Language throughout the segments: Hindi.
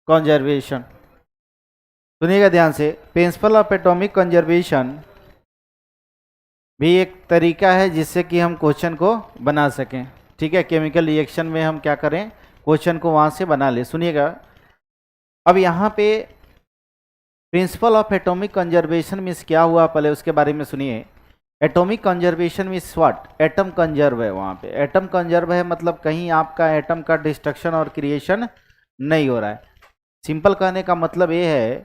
कंजर्वेशन। सुनिएगा ध्यान से, प्रिंसिपल ऑफ एटॉमिक कंजर्वेशन भी एक तरीका है जिससे कि हम क्वेश्चन को बना सकें। ठीक है, केमिकल रिएक्शन में हम क्या करें, क्वेश्चन को वहां से बना ले। सुनिएगा, अब यहाँ पे principle of atomic conservation means क्या हुआ, पहले उसके बारे में सुनिए। Atomic conservation means what, atom conserve है। वहाँ पे एटम कंजर्व है मतलब कहीं आपका एटम का डिस्ट्रक्शन और क्रिएशन नहीं हो रहा है। सिंपल कहने का मतलब ये है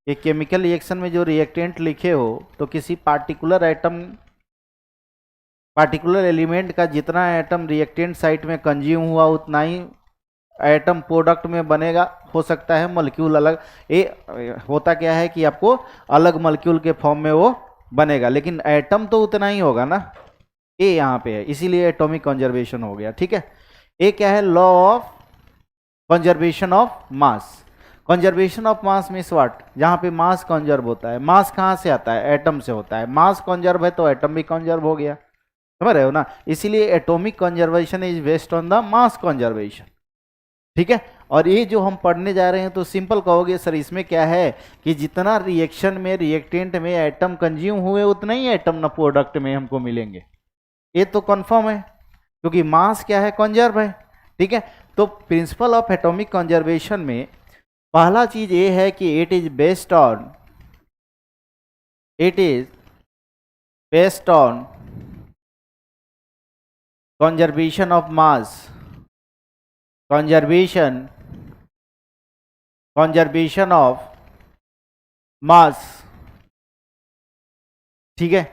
कि केमिकल रिएक्शन में जो रिएक्टेंट लिखे हो तो किसी पार्टिकुलर एटम, पार्टिकुलर एलिमेंट का जितना एटम रिएक्टेंट साइट में कंज्यूम हुआ उतना ही एटम प्रोडक्ट में बनेगा। हो सकता है मॉलिक्यूल अलग, ये होता क्या है कि आपको अलग मॉलिक्यूल के फॉर्म में वो बनेगा, लेकिन एटम तो उतना ही होगा ना। ये यहाँ पे है, इसीलिए एटॉमिक कंजर्वेशन हो गया। ठीक है, ये क्या है, law of conservation of mass. Conservation of mass means what, जहाँ पे मास कंजर्व होता है। मास कहाँ से आता है, एटम से होता है। मास कंजर्व है तो एटम भी कंजर्व हो गया, समझ रहे हो ना। इसीलिए atomic conservation is based on the mass conservation. ठीक है, और ये जो हम पढ़ने जा रहे हैं तो सिंपल कहोगे सर इसमें क्या है कि जितना रिएक्शन में रिएक्टेंट में एटम कंज्यूम हुए उतना ही एटम ना प्रोडक्ट में हमको मिलेंगे। ये तो कंफर्म है क्योंकि मास क्या है, कंजर्व है। ठीक है, तो प्रिंसिपल ऑफ एटॉमिक कंजर्वेशन में पहला चीज ये है कि it is based on conservation of mass, conservation of mass। ठीक है,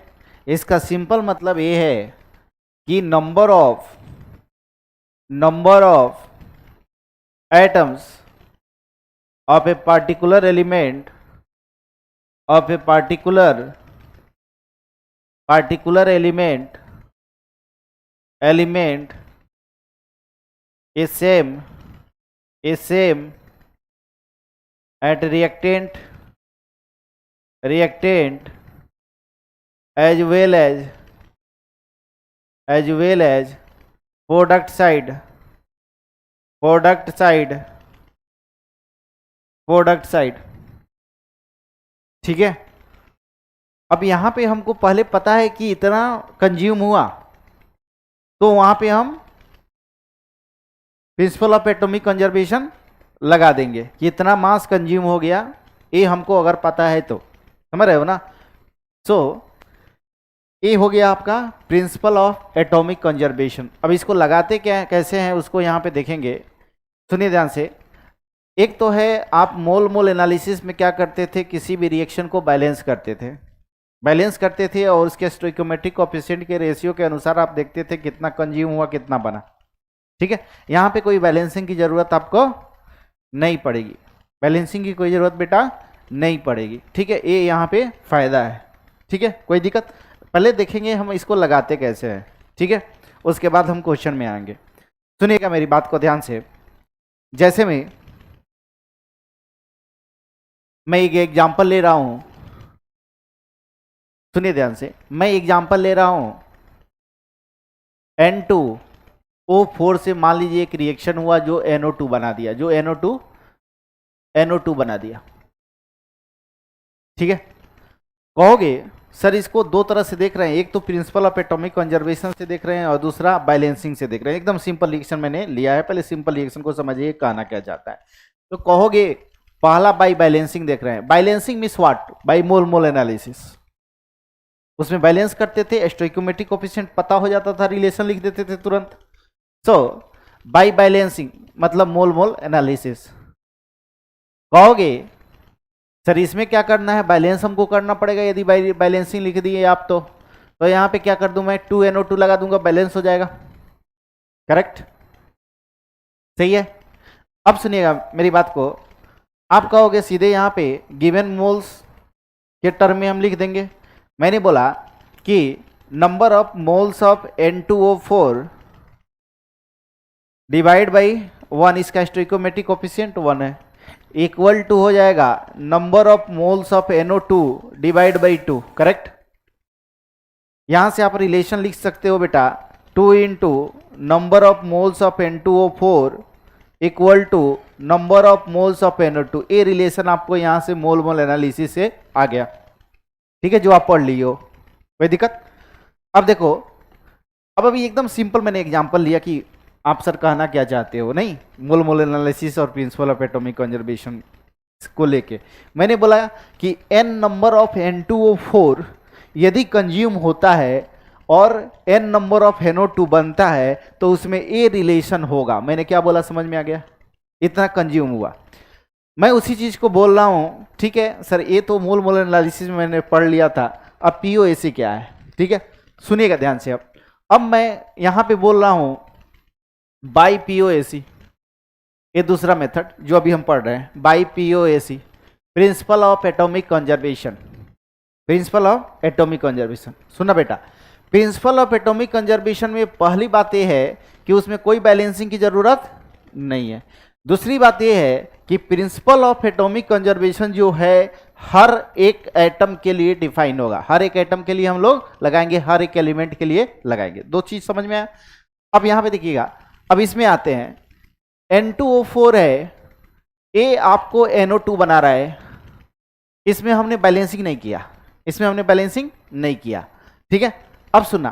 इसका सिंपल मतलब ये है कि number of atoms of a particular element element is same at reactant as well as product side। ठीक है, अब यहां पे हमको पहले पता है कि इतना कंज्यूम हुआ तो वहां पे हम प्रिंसिपल ऑफ एटॉमिक कंजर्वेशन लगा देंगे कि इतना मास कंज्यूम हो गया, ये हमको अगर पता है तो, समझ रहे हो ना। सो ये हो गया आपका प्रिंसिपल ऑफ एटॉमिक कंजर्वेशन। अब इसको लगाते क्या कैसे हैं उसको यहाँ पे देखेंगे, सुनिए ध्यान से। एक तो है आप मोल एनालिसिस में क्या करते थे, किसी भी रिएक्शन को बैलेंस करते थे और उसके स्टोइकोमेट्रिक कोएफिशिएंट के रेशियो के अनुसार आप देखते थे कितना कंज्यूम हुआ कितना बना। ठीक है, यहाँ पे कोई बैलेंसिंग की जरूरत आपको नहीं पड़ेगी, बैलेंसिंग की कोई जरूरत बेटा नहीं पड़ेगी। ठीक है, ये यहाँ पे फायदा है। ठीक है, कोई दिक्कत, पहले देखेंगे हम इसको लगाते कैसे हैं। ठीक है, उसके बाद हम क्वेश्चन में आएंगे। सुनिएगा मेरी बात को ध्यान से। जैसे मैं एक एग्जाम्पल ले रहा हूं, सुनिए ध्यान से, मैं एग्जाम्पल ले रहा हूं N2O4 से। मान लीजिए एक रिएक्शन हुआ जो NO2 बना दिया, NO2 बना दिया। ठीक है, कहोगे सर इसको दो तरह से देख रहे हैं, एक तो प्रिंसिपल ऑफ एटॉमिक कंजर्वेशन से देख रहे हैं और दूसरा बैलेंसिंग से देख रहे हैं। एकदम सिंपल रिएक्शन मैंने लिया है, पहले सिंपल रिएक्शन को समझिए कहना क्या चाहता है। तो कहोगे पहला बाई बैलेंसिंग देख रहे हैं। Balancing means what, by mole analysis. उसमें बैलेंस करते थे, स्टोइकोमेट्रिक कोएफिशिएंट पता हो जाता था, रिलेशन लिख देते थे तुरंत। सो बाई बैलेंसिंग मतलब मोल एनालिसिस। कहोगे सर इसमें क्या करना है, बैलेंस हमको करना पड़ेगा। यदि बैलेंसिंग लिख दिए आप तो यहाँ पे क्या कर दूं मैं, 2NO2 लगा दूंगा, बैलेंस हो जाएगा। करेक्ट, सही है। अब सुनिएगा मेरी बात को, आप कहोगे सीधे यहाँ पे गिवन मोल्स के टर्म में हम लिख देंगे। मैंने बोला कि number of moles of N2O4 divide by 1, इसका स्टोइकोमेट्रिक कोएफिशिएंट 1 है, इक्वल टू हो जाएगा number of moles of NO2 divide by 2। Correct, यहां से आप रिलेशन लिख सकते हो बेटा, 2 into number of moles of N2O4 equal to number of moles of NO2। ये रिलेशन आपको यहां से मोल मोल एनालिसिस से आ गया, ठीक है, जो आप पढ़ लिए हो, कोई दिक्कत। अब देखो, अब अभी एकदम सिंपल मैंने एग्जांपल लिया कि आप सर कहना क्या चाहते हो, नहीं मोल मोल एनालिसिस और प्रिंसिपल ऑफ एटॉमिक कंजर्वेशन को लेके मैंने बोला कि n नंबर ऑफ N2O4 यदि कंज्यूम होता है और n नंबर ऑफ NO2 बनता है तो उसमें ए रिलेशन होगा। मैंने क्या बोला, समझ में आ गया, इतना कंज्यूम हुआ। मैं उसी चीज को बोल रहा हूं, ठीक है सर, ये तो मोल मोल एनालिसिस में मैंने पढ़ लिया था। अब POAC क्या है, ठीक है, सुनिएगा ध्यान से। अब मैं यहां पे बोल रहा हूं बाई POAC, ये दूसरा मेथड जो अभी हम पढ़ रहे हैं, by POAC, principle of atomic conservation. Principle of atomic conservation, सुना बेटा, प्रिंसिपल ऑफ एटॉमिक कंजर्वेशन में पहली बात यह है कि उसमें कोई बैलेंसिंग की जरूरत नहीं है। दूसरी बात यह है कि प्रिंसिपल ऑफ एटॉमिक कंजर्वेशन जो है हर एक एटम के लिए डिफाइन होगा। हर एक एटम के लिए हम लोग लगाएंगे, हर एक एलिमेंट के लिए लगाएंगे। दो चीज समझ में आया। अब यहां पे देखिएगा, अब इसमें आते हैं, N2O4 है, ए आपको NO2 बना रहा है, इसमें हमने बैलेंसिंग नहीं किया, इसमें हमने बैलेंसिंग नहीं किया, ठीक है। अब सुनना,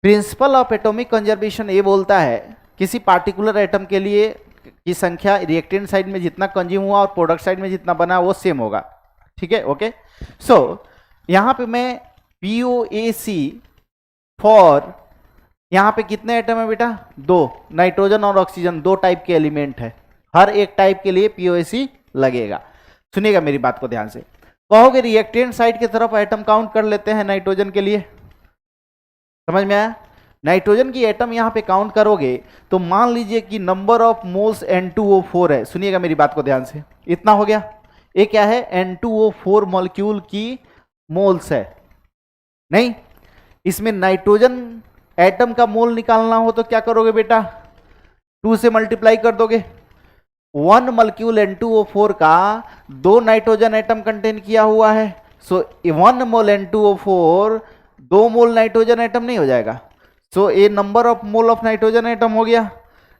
प्रिंसिपल ऑफ एटॉमिक कंजर्वेशन ये बोलता है किसी पार्टिकुलर एटम के लिए की संख्या रिएक्टेंट साइड में जितना कंज्यूम हुआ और प्रोडक्ट साइड में जितना बना वो सेम होगा, ठीक है, ओके। सो यहां पे मैं POAC फॉर, यहां पे कितने एटम है बेटा, दो, नाइट्रोजन और ऑक्सीजन, दो टाइप के एलिमेंट है, हर एक टाइप के लिए POAC लगेगा। सुनिएगा मेरी बात को ध्यान से, कहोगे रिएक्टेंट साइड की तरफ एटम काउंट कर लेते हैं नाइट्रोजन के लिए, समझ में आया। नाइट्रोजन की एटम यहां पे काउंट करोगे तो मान लीजिए कि नंबर ऑफ मोल्स N2O4 है। सुनिएगा मेरी बात को ध्यान से, इतना हो गया, ये क्या है, N2O4 मॉलिक्यूल की मोल्स है। नहीं, इसमें नाइट्रोजन एटम का मोल निकालना हो तो क्या करोगे बेटा, 2 से मल्टीप्लाई कर दोगे। 1 मॉलिक्यूल N2O4 का 2 नाइट्रोजन एटम कंटेन किया हुआ है, सो 1 मोल N2O4 2 मोल नाइट्रोजन एटम नहीं हो जाएगा, so a number of mole of nitrogen atom हो गया।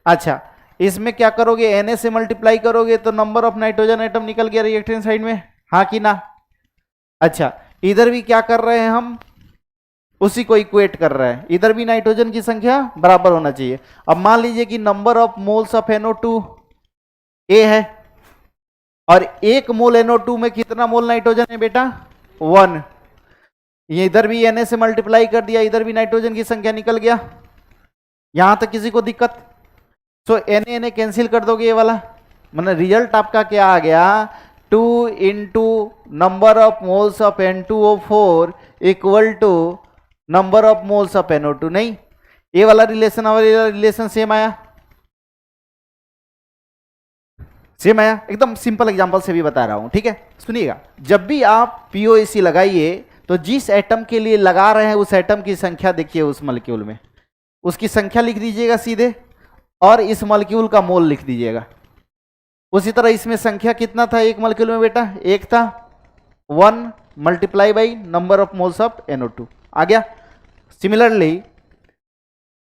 अच्छा, इसमें क्या करोगे, Na से मल्टीप्लाई करोगे तो नंबर ऑफ नाइट्रोजन एटम निकल गया रिएक्टेंट साइड में, हाँ कि ना। अच्छा, इधर भी क्या कर रहे हैं हम, उसी को इक्वेट कर रहे हैं, इधर भी नाइट्रोजन की संख्या बराबर होना चाहिए। अब मान लीजिए कि number of moles of NO2 ए है और 1 मोल NO2 में कितना मोल नाइट्रोजन है बेटा, 1। ये इधर भी Na से मल्टीप्लाई कर दिया, इधर भी नाइट्रोजन की संख्या निकल गया। यहां तक किसी को दिक्कत, सो Na कैंसिल कर दोगे ये वाला, मतलब रिजल्ट आपका क्या आ गया, 2 into number of moles of N2O4 equal to number of moles of NO2। नहीं, ये वाला रिलेशन और ये वाला रिलेशन सेम आया, सेम आया। एकदम सिंपल एग्जांपल से भी बता रहा हूं, ठीक है। सुनिएगा, जब भी आप POAC लगाइए तो जिस एटम के लिए लगा रहे हैं उस एटम की संख्या देखिए उस मॉलिक्यूल में, उसकी संख्या लिख दीजिएगा सीधे और इस मॉलिक्यूल का मोल लिख दीजिएगा। उसी तरह इसमें संख्या कितना था एक मॉलिक्यूल में बेटा, 1 था, 1 multiply by number of moles of NO2 आ गया। सिमिलरली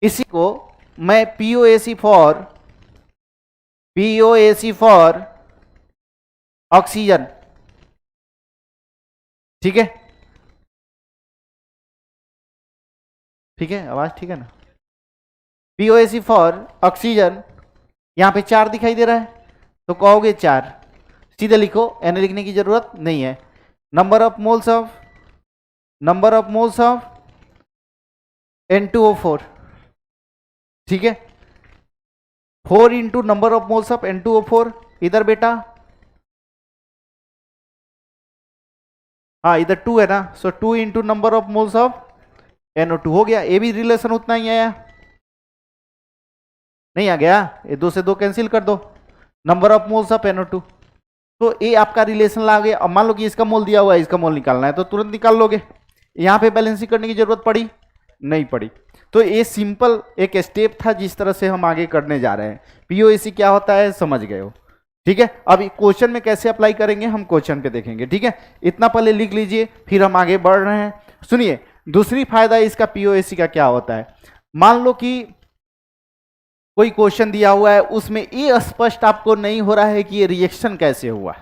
इसी को मैं POAC फॉर ऑक्सीजन, ठीक है, ठीक है, आवाज ठीक है ना। POAC फॉर ऑक्सीजन, यहां पे 4 दिखाई दे रहा है तो कहोगे 4, सीधे लिखो, Na लिखने की जरूरत नहीं है। Number of moles of N2O4, ठीक है, 4 into number of moles of N2O4, इधर बेटा हाँ इधर 2 है ना, सो 2 into number of moles of NO2 हो गया। ये भी रिलेशन उतना ही आया, नहीं आ गया, ये 2 से 2 कैंसिल कर दो, number of moles of NO2, तो ये आपका रिलेशन ला गया। अब मान लो कि इसका मोल दिया हुआ है, इसका मोल निकालना है तो तुरंत निकाल लोगे, यहां पे बैलेंसिंग करने की जरूरत पड़ी नहीं पड़ी। तो ये सिंपल एक स्टेप था जिस तरह से हम आगे करने जा रहे हैं। POAC क्या होता है समझ गए हो, ठीक है। अब क्वेश्चन में कैसे अप्लाई करेंगे हम क्वेश्चन पे देखेंगे, ठीक है। इतना पहले लिख लीजिए फिर हम आगे बढ़ रहे हैं। सुनिए, दूसरी फायदा इसका POAC का क्या होता है, मान लो कि कोई क्वेश्चन दिया हुआ है उसमें ये स्पष्ट आपको नहीं हो रहा है कि ये रिएक्शन कैसे हुआ,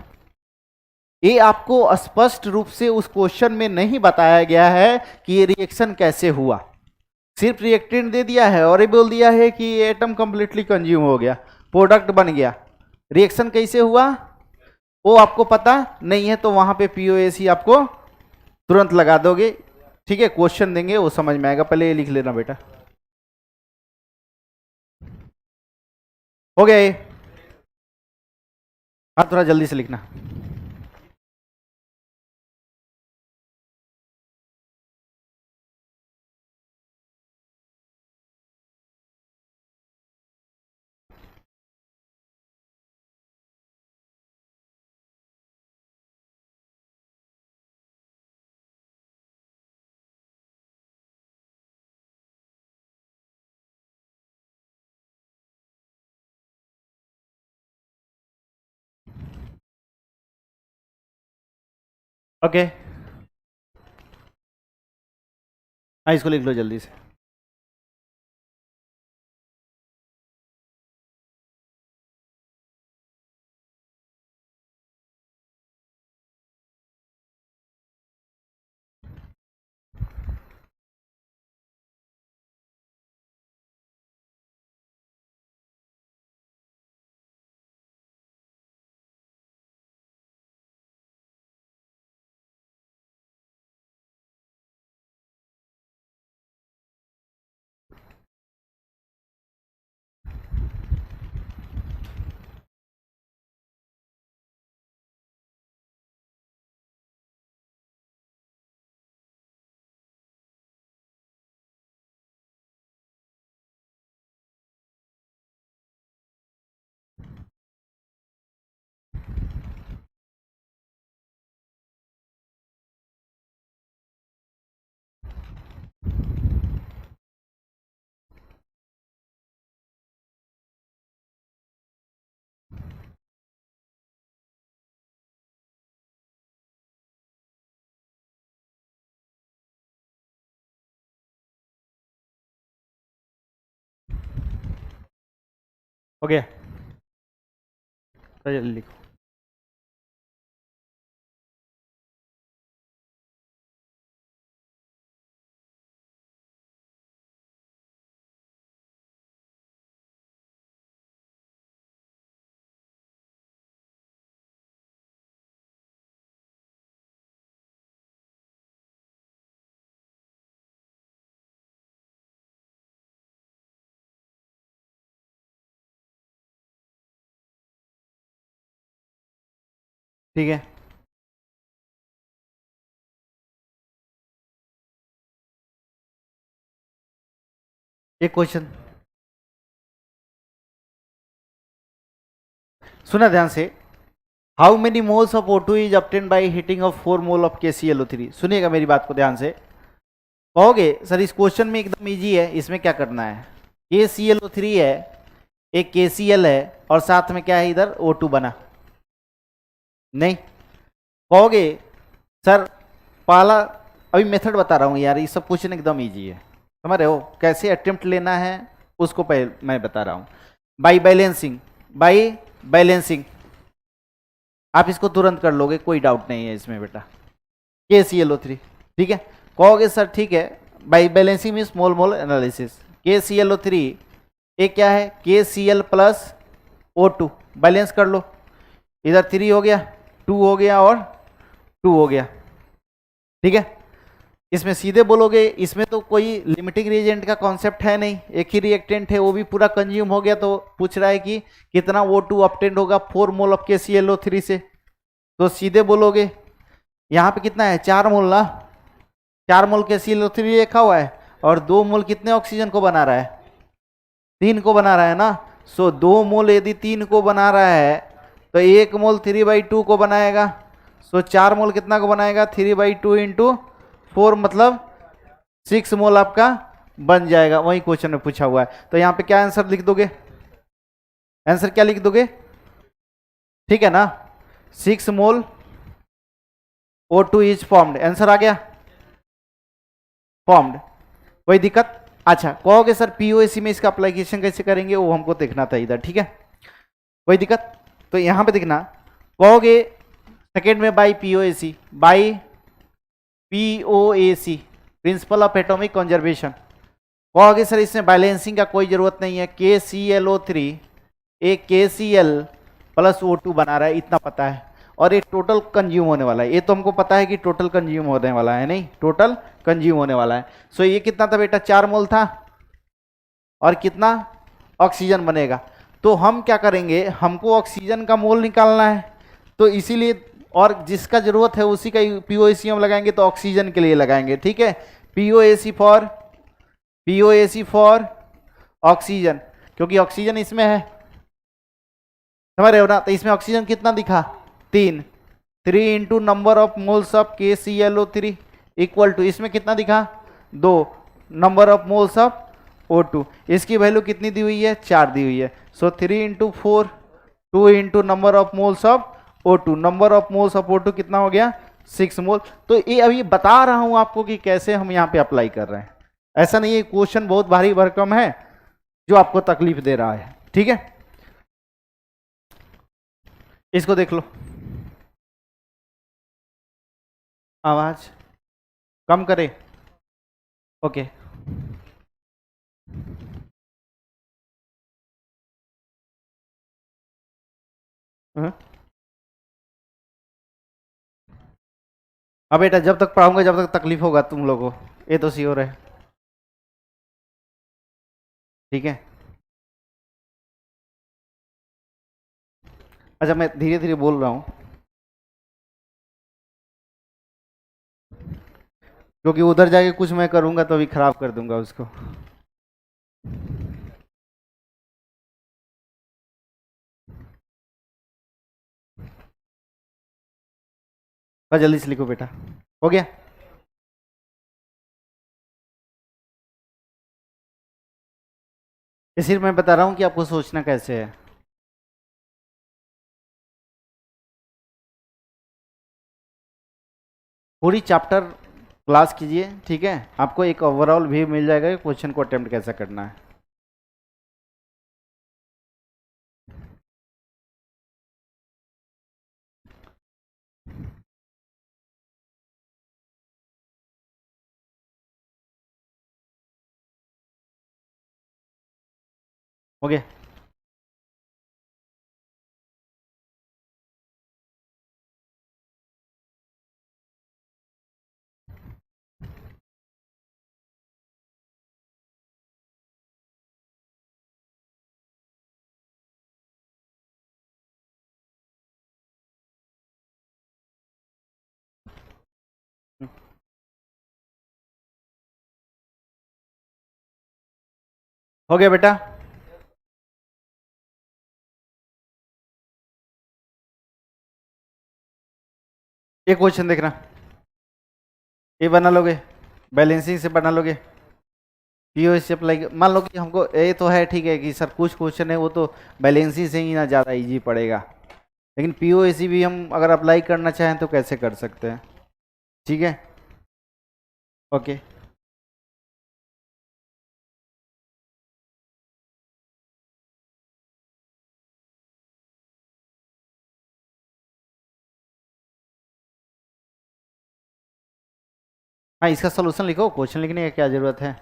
ये आपको स्पष्ट रूप से उस क्वेश्चन में नहीं बताया गया है कि ये रिएक्शन कैसे हुआ, सिर्फ रिएक्टेंट दे दिया है और ये बोल दिया है कि ये एटम कंप्लीटली कंज्यूम हो गया, प्रोडक्ट बन गया। रिएक्शन कैसे हुआ वो आपको पता नहीं है, तो वहां पे पीओएसी आपको तुरंत लगा दोगे। ठीक है, क्वेश्चन देंगे वो समझ में आएगा। पहले ये लिख लेना बेटा, हो गया ये? हाँ, थोड़ा जल्दी से लिखना। ओके, हाँ इसको लिख लो जल्दी से। हो गया, तो जल्दी लिखो। ठीक है, एक क्वेश्चन सुना ध्यान से। How many moles of O2 is obtain by heating of 4 mole of KClO3। सुनिएगा मेरी बात को ध्यान से। कहोगे सर इस क्वेश्चन में एकदम इजी है, इसमें क्या करना है? KClO3 है, एक KCl है और साथ में क्या है इधर O2 बना। नहीं, कहोगे सर पहला, अभी मेथड बता रहा हूँ यार, ये सब क्वेश्चन एकदम इजी है, समझ रहे हो? कैसे अटेम्प्ट लेना है उसको पहले मैं बता रहा हूँ। बाई बैलेंसिंग, बाई बैलेंसिंग आप इसको तुरंत कर लोगे, कोई डाउट नहीं है इसमें बेटा। KClO3, ठीक है। कहोगे सर ठीक है, by balancing mean small mole analysis. KClO3 एक क्या है, KCl प्लस O2, बैलेंस कर लो। इधर 3 हो गया, 2 हो गया और 2 हो गया, ठीक है। इसमें सीधे बोलोगे, इसमें तो कोई लिमिटिंग रिएजेंट का कॉन्सेप्ट है नहीं, एक ही रिएक्टेंट है, वो भी पूरा कंज्यूम हो गया, तो पूछ रहा है कि कितना O2 ऑब्टेंड होगा 4 मोल ऑफ KClO3 से। तो सीधे बोलोगे यहाँ पे कितना है, 4 मोल ना, 4 मोल KClO3 लिखा हुआ है और 2 मोल कितने ऑक्सीजन को बना रहा है, 3 को बना रहा है ना। सो 2 मोल यदि 3 को बना रहा है तो 1 मोल 3/2 को बनाएगा। सो 4 मोल कितना को बनाएगा, 3/2 इंटू 4 मतलब 6 मोल आपका बन जाएगा। वही क्वेश्चन में पूछा हुआ है, तो यहाँ पे क्या आंसर लिख दोगे, आंसर क्या लिख दोगे, ठीक है ना, 6 मोल O2 इज फॉर्म्ड। आंसर आ गया, फॉर्म्ड। कोई दिक्कत अच्छा कहोगे सर पीओएसी में इसका अप्लीकेशन कैसे करेंगे, वो हमको देखना था इधर, ठीक है, कोई दिक्कत। तो यहां पे देखना, कहोगे सेकेंड में by POAC, by POAC principle of atomic conservation. कहोगे सर इसमें बैलेंसिंग का कोई जरूरत नहीं है, KClO3 एक KCl प्लस O2 बना रहा है, इतना पता है, और ये टोटल कंज्यूम होने वाला है, ये तो हमको पता है कि टोटल कंज्यूम होने वाला है, नहीं टोटल कंज्यूम होने वाला है। सो ये कितना था बेटा, 4 मोल था, और कितना ऑक्सीजन बनेगा। तो हम क्या करेंगे, हमको ऑक्सीजन का मोल निकालना है, तो इसीलिए, और जिसका जरूरत है उसी का पीओएसी हम लगाएंगे, तो ऑक्सीजन के लिए लगाएंगे, ठीक है, पीओएसी फॉर ऑक्सीजन, क्योंकि ऑक्सीजन इसमें है, समझ रहे हो ना। तो इसमें ऑक्सीजन कितना दिखा, 3 into number of moles of KClO3 equal to, इसमें कितना दिखा 2 number of moles of O2, इसकी वैल्यू कितनी दी हुई है, 4 दी हुई है। सो 3 into 4, 2 into number of moles of O2, number of moles of O2 कितना हो गया, 6 मोल। तो ये अभी बता रहा हूं आपको कि कैसे हम यहाँ पे अप्लाई कर रहे हैं, ऐसा नहीं है क्वेश्चन बहुत भारी भरकम है जो आपको तकलीफ दे रहा है, ठीक है। इसको देख लो, आवाज कम करे, ओके। अब बेटा जब तक पढ़ाऊंगा जब तक तकलीफ होगा तुम लोगों को, ये तो श्योर है, ठीक है। अच्छा मैं धीरे धीरे बोल रहा हूं, क्योंकि उधर जाके कुछ मैं करूंगा तो अभी खराब कर दूंगा उसको। बस जल्दी से लिखो बेटा, हो गया। ये सिर्फ मैं बता रहा हूं कि आपको सोचना कैसे है। पूरी चैप्टर क्लास कीजिए, ठीक है, आपको एक ओवरऑल व्यू मिल जाएगा क्वेश्चन को अटेम्प्ट कैसे करना है। हो गया। हो गया बेटा। ये क्वेश्चन देखना, ये बना लोगे, बैलेंसिंग से बना लोगे, पीओएस से अप्लाई, मान लो कि हमको ये तो है, ठीक है कि सर कुछ क्वेश्चन है वो तो बैलेंसिंग से ही ना ज़्यादा इजी पड़ेगा, लेकिन पीओएसी भी हम अगर अप्लाई करना चाहें तो कैसे कर सकते हैं, ठीक है, ओके। हाँ इसका सोल्यूशन लिखो, क्वेश्चन लिखने की क्या जरूरत है।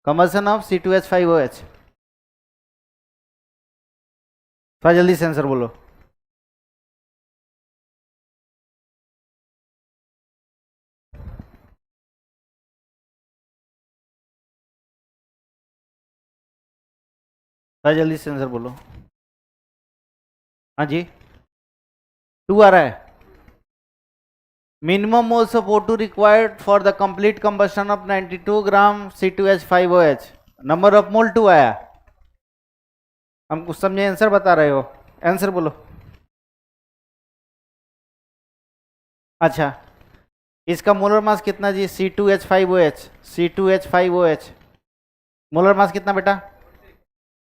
कंबसन ऑफ C2H5OH, थोड़ा जल्दी से आंसर बोलो। थोड़ा जल्दी से आंसर बोलो। हाँ जी, 2 आ रहा है। Minimum moles of O2 required for the complete combustion of 92 gram C2H5OH, number of मोल 2 आया। हम कुछ समझे, आंसर बता रहे हो, आंसर बोलो। अच्छा इसका मोलर मास कितना जी, C2H5OH मोलर मास कितना बेटा,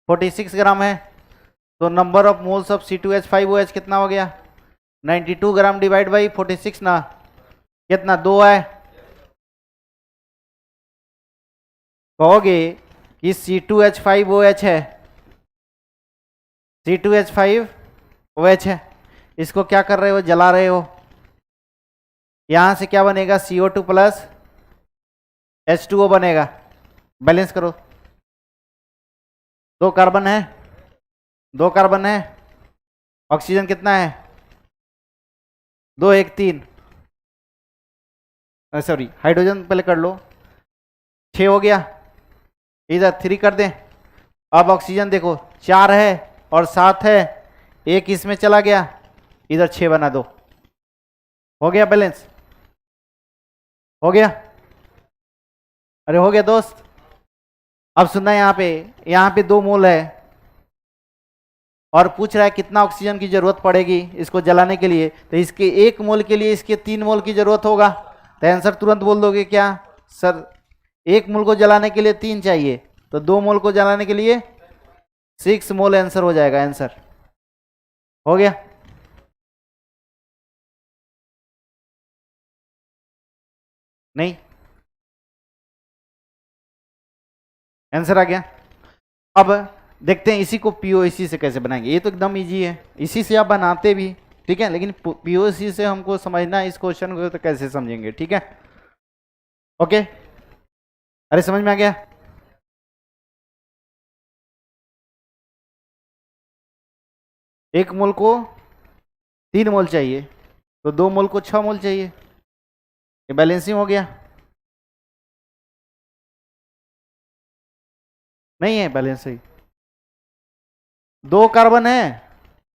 46 ग्राम है। तो number of moles of C2H5OH कितना हो गया, 92 ग्राम डिवाइड बाई 46 ना, कितना 2 है, कहोगे कि C2H5OH है, C2H5OH है, इसको क्या कर रहे हो, जला रहे हो, यहां से क्या बनेगा CO2 प्लस H2O बनेगा। बैलेंस करो, 2 कार्बन है, 2 कार्बन है, ऑक्सीजन कितना है 2 1 3, सॉरी हाइड्रोजन पहले कर लो, 6 हो गया, इधर 3 कर दें। अब ऑक्सीजन देखो 4 है और 7 है, एक इसमें चला गया, इधर 6 बना दो, हो गया बैलेंस, हो गया, अरे हो गया दोस्त। अब सुनना, यहाँ पे 2 मोल है और पूछ रहा है कितना ऑक्सीजन की जरूरत पड़ेगी इसको जलाने के लिए, तो इसके 1 मोल के लिए इसके 3 मोल की जरूरत होगा, तो आंसर तुरंत बोल दोगे क्या सर, 1 मोल को जलाने के लिए 3 चाहिए, तो 2 मोल को जलाने के लिए 6 मोल आंसर हो जाएगा, आंसर हो गया। नहीं, आंसर आ गया। अब देखते हैं इसी को पीओएसी से कैसे बनाएंगे, ये तो एकदम इजी है, इसी से आप बनाते भी, ठीक है, लेकिन पीओएसी से हमको समझना है इस क्वेश्चन को, तो कैसे समझेंगे, ठीक है, ओके, अरे समझ में आ गया। एक मोल को 3 मोल चाहिए, तो 2 मोल को 6 मोल चाहिए, ये बैलेंसिंग हो गया, नहीं है बैलेंसिंग, 2 कार्बन है,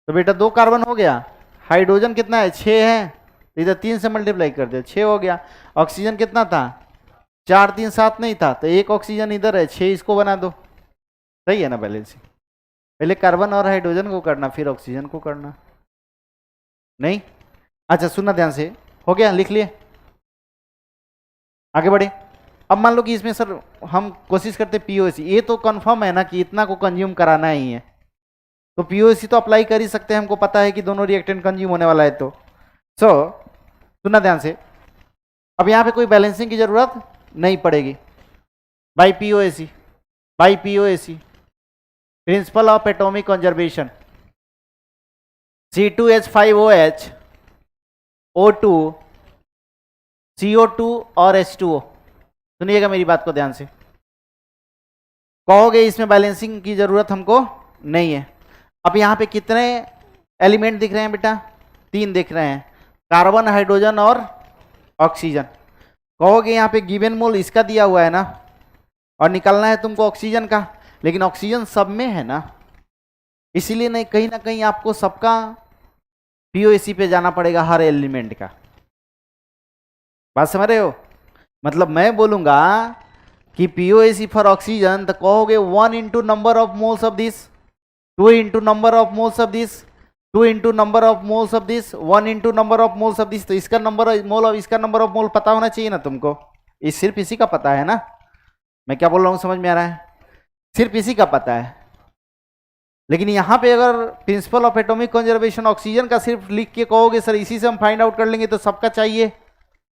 तो बेटा 2 कार्बन हो गया, हाइड्रोजन कितना है 6 है, इधर 3 से मल्टीप्लाई कर दे 6 हो गया, ऑक्सीजन कितना था 4 3 7 नहीं था, तो 1 ऑक्सीजन इधर है, 6 इसको बना दो, सही है ना बैलेंसिंग। पहले कार्बन और हाइड्रोजन को करना फिर ऑक्सीजन को करना, नहीं, अच्छा सुनना ध्यान से, हो गया, लिख लिए, आगे बढ़े। अब मान लो कि इसमें सर हम कोशिश करते पीओएसी, ये तो कंफर्म है ना कि इतना को कंज्यूम कराना ही है, तो पीओएसी तो अप्लाई कर ही सकते हैं, हमको पता है कि दोनों रिएक्टेंट कंज्यूम होने वाला है, तो सुनना ध्यान से, अब यहाँ पे कोई बैलेंसिंग की जरूरत नहीं पड़ेगी, by POAC, principle of atomic conservation, C2H5OH O2 CO2 और H2O, सुनिएगा मेरी बात को ध्यान से, कहोगे इसमें बैलेंसिंग की जरूरत हमको नहीं है। अब यहाँ पे कितने एलिमेंट दिख रहे हैं बेटा, 3 दिख रहे हैं, कार्बन हाइड्रोजन और ऑक्सीजन, कहोगे यहाँ पे गिवन मोल इसका दिया हुआ है ना, और निकालना है तुमको ऑक्सीजन का, लेकिन ऑक्सीजन सब में है ना, इसीलिए नहीं कहीं ना कहीं आपको सबका पीओएसी पे जाना पड़ेगा, हर एलिमेंट का, बात समझ रहे हो, मतलब मैं बोलूंगा कि पीओएसी फॉर ऑक्सीजन, तो कहोगे 1 into number of moles of this, 2 into number of moles of this, 2 into number of moles of this, 1 into number of moles of this, तो इसका नंबर मोल और इसका नंबर ऑफ मोल पता होना चाहिए ना तुमको, ये सिर्फ इसी का पता है ना, मैं क्या बोल रहा हूँ समझ में आ रहा है, सिर्फ इसी का पता है। लेकिन यहाँ पे अगर principle of atomic conservation oxygen का सिर्फ लिख के कहोगे सर इसी से हम फाइंड आउट कर लेंगे, तो सबका चाहिए,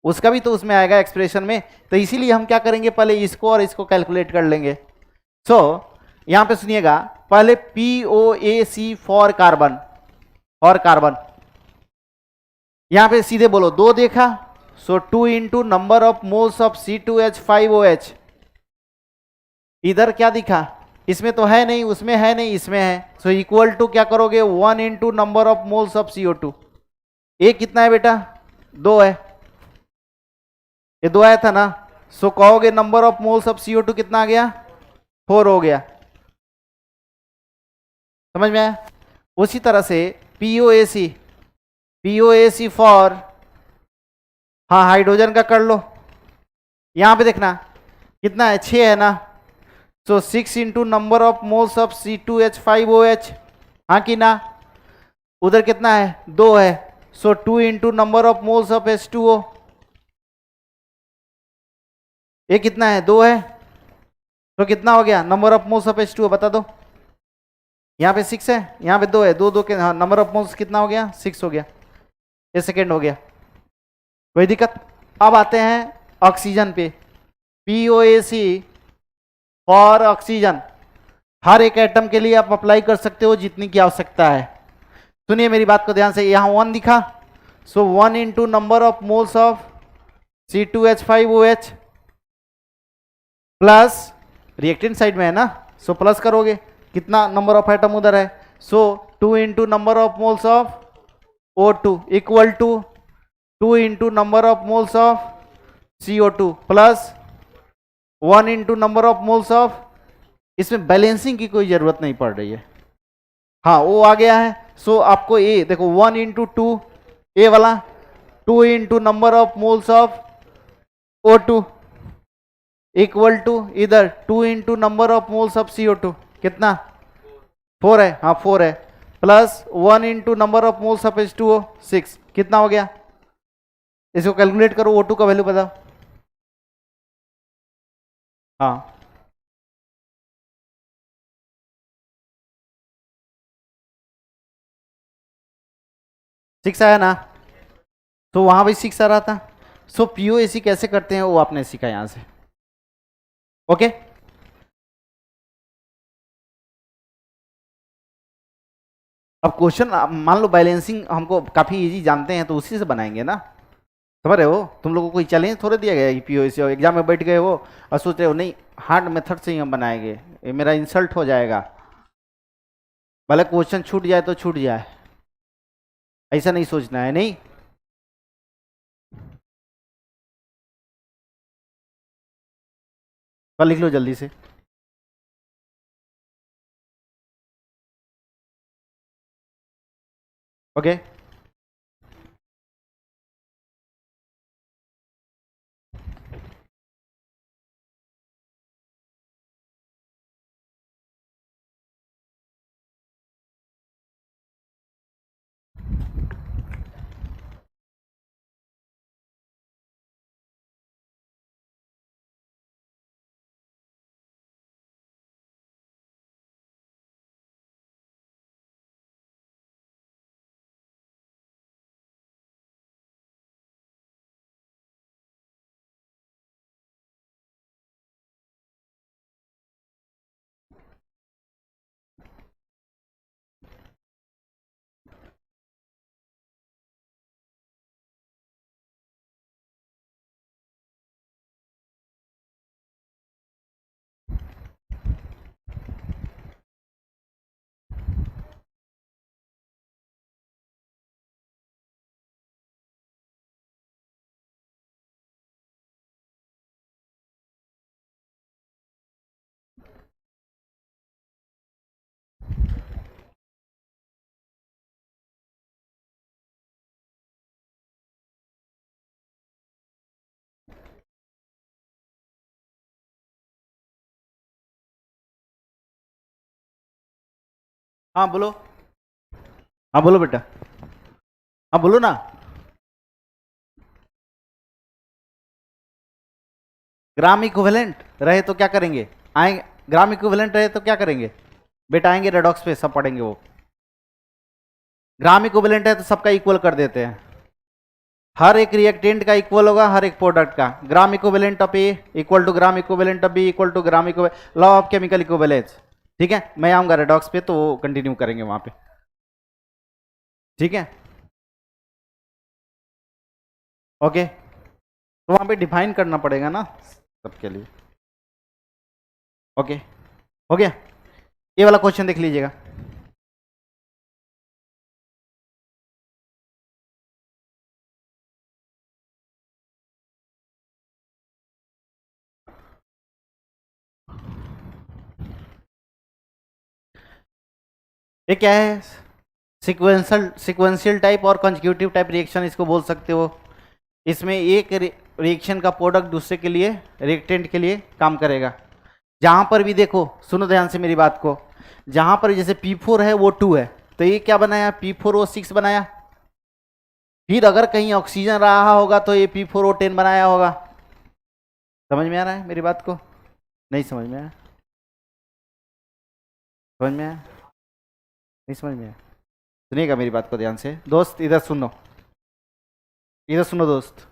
उसका भी तो उसमें आएगा एक्सप्रेशन में, तो इसीलिए हम क्या करेंगे, पहले इसको और इसको कैलकुलेट कर लेंगे। यहाँ पे सुनिएगा, पहले POAC फॉर कार्बन, और कार्बन यहाँ पे सीधे बोलो 2 देखा, 2 into number of moles of C2H5OH, इधर क्या दिखा, इसमें तो है नहीं, उसमें है नहीं, इसमें है, सो इक्वल टू क्या करोगे 1 into number of moles of CO2, ये कितना है बेटा 2 है, ये 2 आया था ना, सो कहोगे number of moles of CO2 कितना आ गया 4 हो गया, समझ में आया। उसी तरह से POAC फॉर, हाँ हाइड्रोजन का कर लो, यहां पे देखना कितना है 6 है ना, सो 6 into number of moles of C2H5OH, हाँ कि ना, उधर कितना है 2 है, so 2 into number of moles of H2O, ये कितना है 2 है, तो कितना हो गया number of moles of H2O बता दो, यहाँ पे 6 है, यहाँ पे 2 है, 2 2 के, हाँ नंबर ऑफ मोल्स कितना हो गया 6 हो गया, ये सेकेंड हो गया, कोई दिक्कत। अब आते हैं ऑक्सीजन पे, POAC फॉर ऑक्सीजन। हर एक एटम के लिए आप अप्लाई कर सकते हो जितनी की आवश्यकता है। सुनिए मेरी बात को ध्यान से, यहां 1 दिखा, सो 1 into number of moles of C2H5OH plus reactant side में है ना, सो प्लस करोगे, कितना नंबर ऑफ एटम उधर है, so 2 into number of moles of O2 equal to 2 into number of moles of CO2 plus 1 into number of moles of, इसमें बैलेंसिंग की कोई जरूरत नहीं पड़ रही है। हाँ वो आ गया है, सो आपको ए देखो 1 इंटू 2 ए वाला, 2 into number of moles of O2 equal to इधर 2 into number of moles of CO2, कितना 4 है, हाँ 4 है, plus 1 into number of moles of H2O 6, कितना हो गया, इसको कैलकुलेट करो, O2 का वैल्यू बताओ। हाँ 6 आया ना, तो वहां भी 6 आ रहा था। सो POAC कैसे करते हैं वो आपने सीखा यहां से। ओके अब क्वेश्चन मान लो बैलेंसिंग हमको काफी इजी जानते हैं तो उसी से बनाएंगे ना, समझ रहे हो। तुम लोगों को कोई चैलेंज थोड़े दिया गया POAC और एग्जाम में बैठ गए हो और सोच रहे हो नहीं हार्ड मेथड से ही हम बनाएंगे, ये मेरा इंसल्ट हो जाएगा, भले क्वेश्चन छूट जाए तो छूट जाए, ऐसा नहीं सोचना है। नहीं पर लिख लो जल्दी से। ओके हाँ बोलो, हाँ बोलो बेटा, हाँ बोलो ना। ग्राम इक्विवेलेंट रहे तो क्या करेंगे, आएंगे, ग्राम इक्विवेलेंट रहे तो क्या करेंगे बेटा, आएंगे रेडॉक्स पे सब पढ़ेंगे वो। ग्राम इक्विवेलेंट है तो सबका इक्वल कर देते हैं, हर एक रिएक्टेंट का इक्वल होगा हर एक प्रोडक्ट का। Gram equivalent of A equal to gram equivalent of B equal to gram equivalent, law of chemical equivalence. ठीक है मैं आऊंगा रेडॉक्स पे तो वो कंटिन्यू करेंगे वहां पे, ठीक है ओके। तो वहां पे डिफाइन करना पड़ेगा ना सबके लिए। ओके हो गया, ये वाला क्वेश्चन देख लीजिएगा। ये क्या है, सिक्वेंशियल टाइप और कंसेक्यूटिव टाइप रिएक्शन इसको बोल सकते हो। इसमें एक रिएक्शन का प्रोडक्ट दूसरे के लिए रिएक्टेंट के लिए काम करेगा। जहां पर भी देखो सुनो ध्यान से मेरी बात को, जहां पर जैसे P4 है वो 2 है तो ये क्या बनाया P4O6 बनाया, फिर अगर कहीं ऑक्सीजन रहा होगा तो ये P4O10 बनाया होगा। समझ में आ रहा है मेरी बात को, नहीं समझ में आया, समझ में आया, नहीं समझ में आया, सुनिएगा मेरी बात को ध्यान से दोस्त, इधर सुनो, इधर सुनो दोस्त,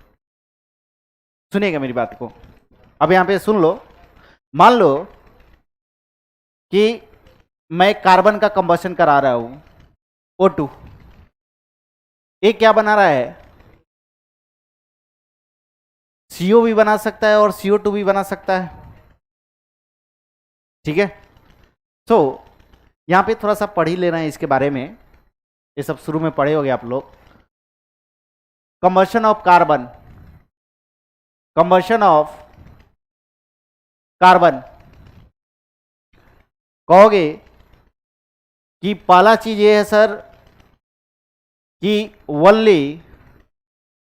सुनिएगा मेरी बात को। अब यहाँ पे सुन लो, मान लो कि मैं कार्बन का कंबशन करा रहा हूं, O2, ये क्या बना रहा है, CO भी बना सकता है और CO2 भी बना सकता है। ठीक है, तो यहां पे थोड़ा सा पढ़ ही लेना है इसके बारे में, ये सब शुरू में पढ़े होगे आप लोग। Combustion of carbon, combustion of carbon, कहोगे कि पहला चीज ये है सर कि only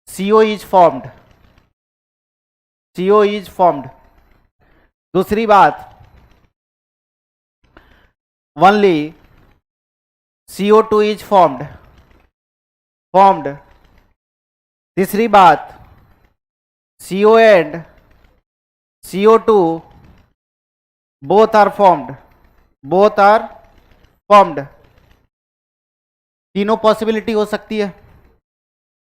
CO is formed, CO is formed. दूसरी बात, ओनली CO2 इज फॉर्म्ड। तीसरी बात, CO and CO2 both are formed, both are formed. तीनों पॉसिबिलिटी हो सकती है,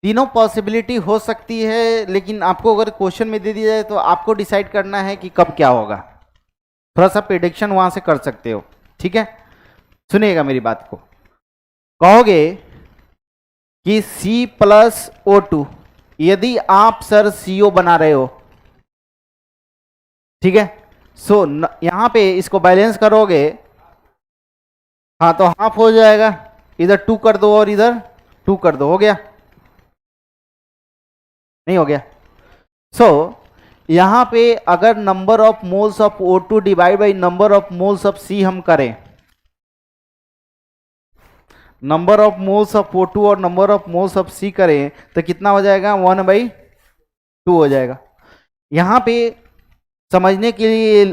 तीनों पॉसिबिलिटी हो सकती है, लेकिन आपको अगर क्वेश्चन में दे दिया जाए तो आपको डिसाइड करना है कि कब क्या होगा। थोड़ा सा प्रेडिक्शन वहां से कर सकते हो। ठीक है, सुनिएगा मेरी बात को। कहोगे कि C+O2, यदि आप सर CO बना रहे हो, ठीक है, सो यहां पे इसको बैलेंस करोगे, हाँ तो हाफ हो जाएगा, इधर 2 कर दो और इधर 2 कर दो, हो गया, नहीं हो गया। सो यहां पे अगर number of moles of O2 divide by number of moles of C हम करें, number of moles of O2 और number of moles of C करें तो कितना हो जाएगा, 1/2 हो जाएगा। यहां पे समझने के लिए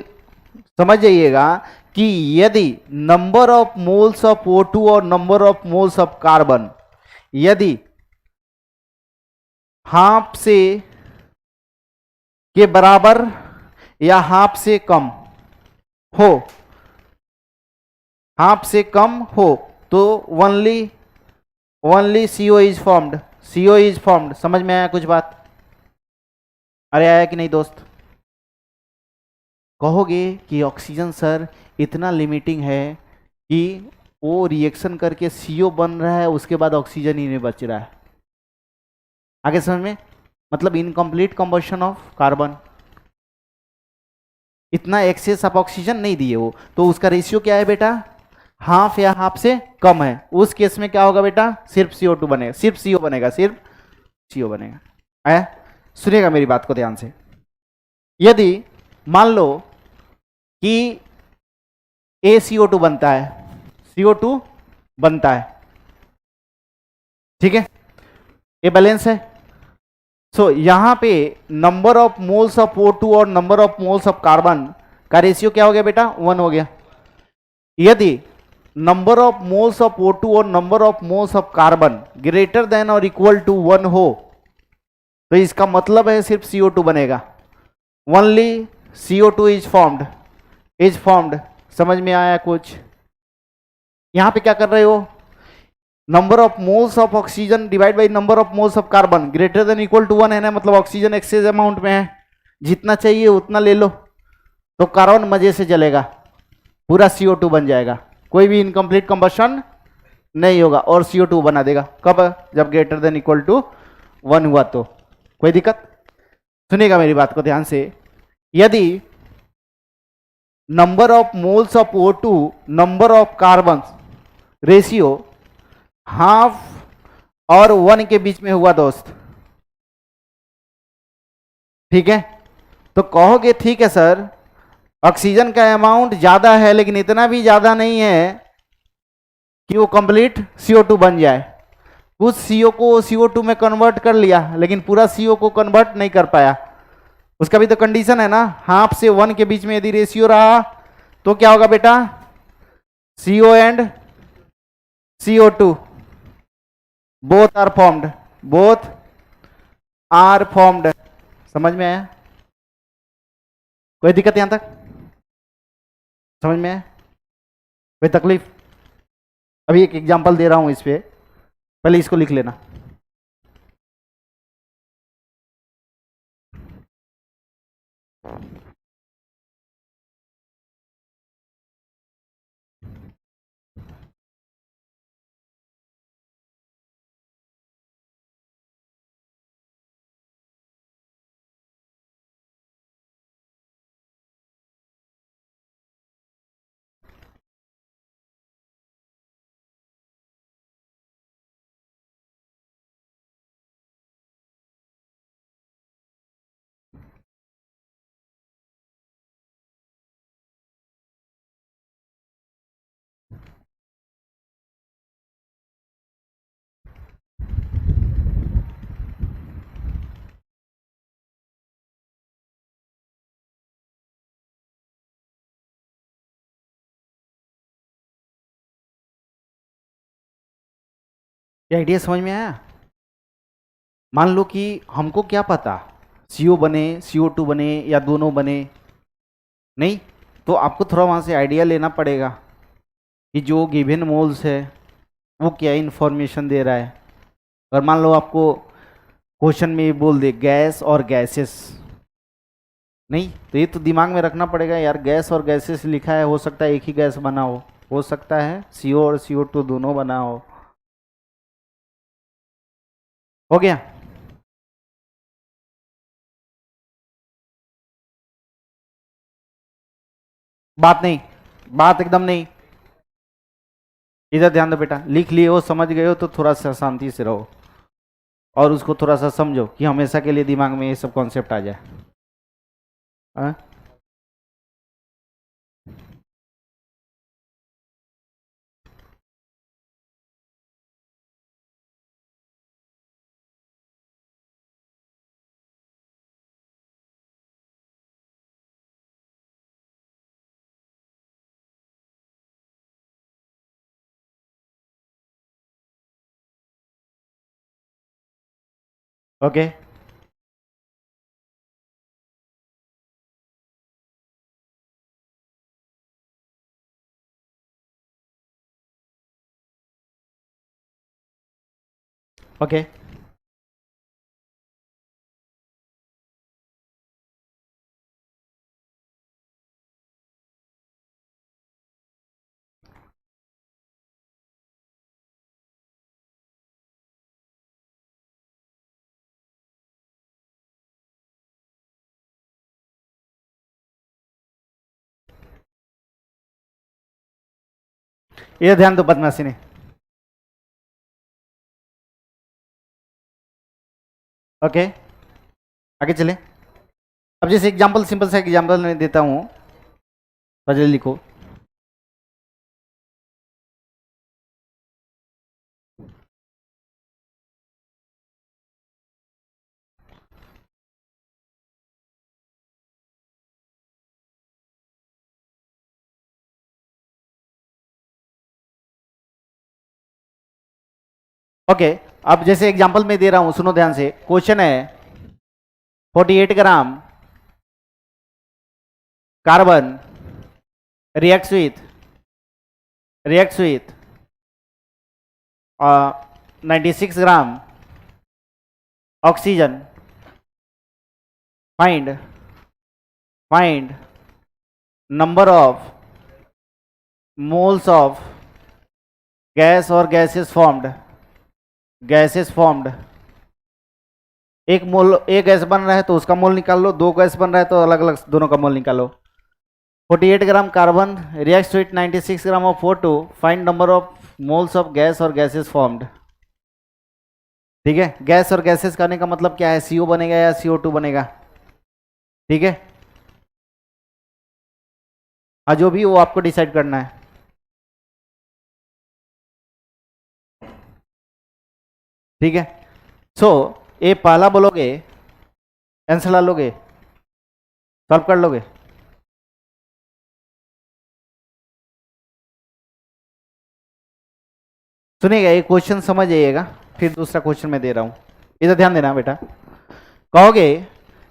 समझ जाइएगा कि यदि number of moles of O2 और number of moles of carbon यदि हाफ से के बराबर या हाफ से कम हो, हाफ से कम हो तो only CO is formed, CO is formed. समझ में आया कुछ बात? अरे आया कि नहीं दोस्त? कहोगे कि ऑक्सीजन सर इतना लिमिटिंग है कि वो रिएक्शन करके CO बन रहा है, उसके बाद ऑक्सीजन ही नहीं बच रहा है। आगे समझ में? मतलब इनकम्प्लीट कंबशन ऑफ कार्बन, इतना एक्सेस ऑफ ऑक्सीजन नहीं दिए वो, तो उसका रेशियो क्या है बेटा, हाफ या हाफ से कम है। उस केस में क्या होगा बेटा, सिर्फ CO2 बनेगा, सिर्फ CO बनेगा, सिर्फ CO बनेगा। आया? सुनिएगा मेरी बात को ध्यान से। यदि मान लो कि ACO2 बनता है, CO2 बनता है, ठीक है, ये बैलेंस है। सो यहां पे number of moles of O2 और number of moles of carbon का रेशियो क्या हो गया बेटा, 1 हो गया। यदि number of moles of O2 और number of moles of carbon greater then और इक्वल टू 1 हो तो इसका मतलब है सिर्फ CO2 बनेगा, ओनली CO2 इज फॉर्म्ड। समझ में आया कुछ? यहां पे क्या कर रहे हो, number of moles of oxygen divide by number of moles of carbon greater than equal to 1 है ना, मतलब ऑक्सीजन एक्सेस अमाउंट में है, जितना चाहिए उतना ले लो, तो कार्बन मजे से जलेगा, पूरा CO2 बन जाएगा, कोई भी इनकम्प्लीट कंबशन नहीं होगा और CO2 बना देगा। कब? जब ग्रेटर देन इक्वल टू 1 हुआ तो। कोई दिक्कत? सुनिएगा मेरी बात को ध्यान से। यदि number of moles of O2 number of carbon ratio half और 1 के बीच में हुआ दोस्त, ठीक है, तो कहोगे ठीक है सर ऑक्सीजन का अमाउंट ज्यादा है लेकिन इतना भी ज्यादा नहीं है कि वो कंप्लीट CO2 बन जाए। कुछ CO को CO2 में कन्वर्ट कर लिया लेकिन पूरा CO को कन्वर्ट नहीं कर पाया, उसका भी तो कंडीशन है ना, हाफ से 1 के बीच में यदि रेशियो रहा तो क्या होगा बेटा, CO and CO2 both are formed, both are formed. समझ में आया? कोई दिक्कत यहां तक? समझ में आया? कोई तकलीफ? अभी एक एग्जांपल दे रहा हूं इस पे, पहले इसको लिख लेना। ये आइडिया समझ में आया? मान लो कि हमको क्या पता CO बने CO2 बने या दोनों बने, नहीं, तो आपको थोड़ा वहाँ से आइडिया लेना पड़ेगा कि जो गिवन मोल्स है वो क्या इन्फॉर्मेशन दे रहा है। अगर मान लो आपको क्वेश्चन में ये बोल दे गैस और गैसेस, नहीं, तो ये तो दिमाग में रखना पड़ेगा यार, गैस और गैसेस लिखा है, हो सकता है एक ही गैस बना हो सकता है CO और CO2 दोनों बना हो गया? बात नहीं, बात एकदम नहीं। इधर ध्यान दो बेटा, लिख लिए हो, समझ गए हो, तो थोड़ा सा शांति से रहो और उसको थोड़ा सा समझो कि हमेशा के लिए दिमाग में ये सब कॉन्सेप्ट आ जाए। हाँ? ओके, ओके, इधर ध्यान दो बदमाशी ने। ओके, आगे चले। अब जैसे एग्जांपल, सिंपल सा एग्जांपल मैं देता हूँ, पहले लिखो। ओके, अब जैसे एग्जांपल में दे रहा हूं, सुनो ध्यान से। क्वेश्चन है 48 gram carbon reacts with 96 gram oxygen, find number of moles of gas और गैसेस फॉर्म्ड। एक मोल, एक गैस बन रहा है तो उसका मोल निकाल लो, दो गैस बन रहा है तो अलग अलग दोनों का मोल निकालो। 48 gram carbon reacts with 96 gram of O2, find number of moles of gas और गैसेस फॉर्म्ड। ठीक है, गैस और गैसेस करने का मतलब क्या है, CO बनेगा या CO2 बनेगा? ठीक है, हाँ, जो भी वो आपको डिसाइड करना है। ठीक है, सो ये पहला बोलोगे, आंसर ला लोगे, सॉल्व कर लोगे? सुनिएगा, ये क्वेश्चन समझ जाइएगा, फिर दूसरा क्वेश्चन मैं दे रहा हूं, इधर ध्यान देना बेटा। कहोगे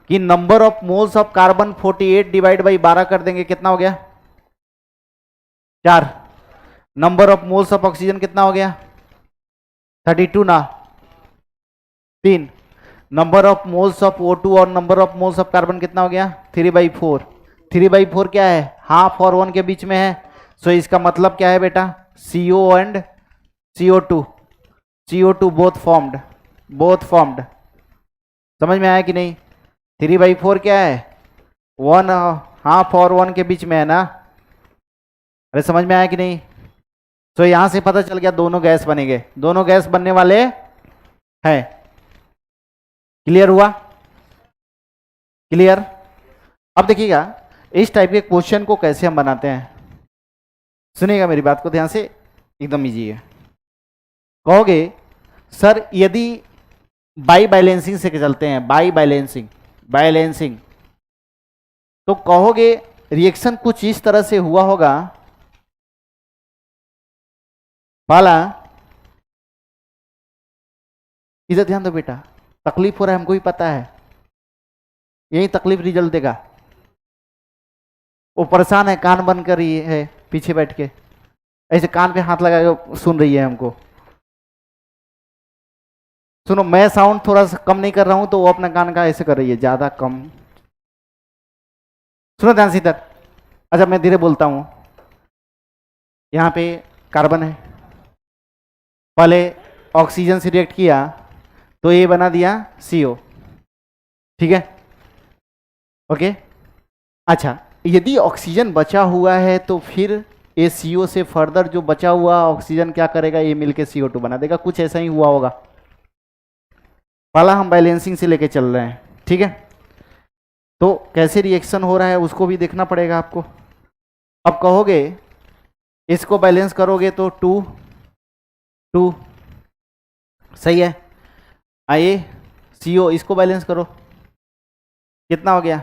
कि number of moles of carbon 48 divide by 12 कर देंगे, कितना हो गया? 4। Number of moles of oxygen कितना हो गया? 32 ना? 3। Number of moles of O2 और number of moles of carbon कितना हो गया? 3/4। 3/4 क्या है? हाफ और 1 के बीच में है। सो इसका मतलब क्या है बेटा? CO and CO2, CO2 both formed. समझ में आया कि नहीं? 3/4 क्या है? 1 हाफ और 1 के बीच में है ना? अरे समझ में आया कि नहीं? तो यहां से पता चल गया दोनों गैस बनेंगे, दोनों गैस बनने वाले हैं। क्लियर हुआ? क्लियर? अब देखिएगा इस टाइप के क्वेश्चन को कैसे हम बनाते हैं, सुनिएगा मेरी बात को ध्यान से, एकदम इजी है। कहोगे सर यदि बाई बैलेंसिंग से चलते हैं, बैलेंसिंग, तो कहोगे रिएक्शन कुछ इस तरह से हुआ होगा। पहला इधर ध्यान दो बेटा, तकलीफ हो रहा है हमको भी पता है, यही तकलीफ रिजल्ट देगा। वो परेशान है, कान बंद कर रही है पीछे बैठ के, ऐसे कान पे हाथ लगा के सुन रही है हमको। सुनो, मैं साउंड थोड़ा सा कम नहीं कर रहा हूं तो वो अपना कान का ऐसे कर रही है, ज्यादा कम। सुनो ध्यान से इधर। अच्छा मैं धीरे बोलता हूं। यहां पे कार्बन है, पहले ऑक्सीजन से रिएक्ट किया तो ये बना दिया CO, ठीक है, ओके। अच्छा, यदि ऑक्सीजन बचा हुआ है तो फिर ये CO से फर्दर जो बचा हुआ ऑक्सीजन क्या करेगा, ये मिलके CO2 बना देगा। कुछ ऐसा ही हुआ होगा। पहला हम बैलेंसिंग से लेके चल रहे हैं, ठीक है। तो कैसे रिएक्शन हो रहा है उसको भी देखना पड़ेगा आपको। अब कहोगे इसको बैलेंस करोगे तो 2 2 सही है। आइए CO इसको बैलेंस करो, कितना हो गया,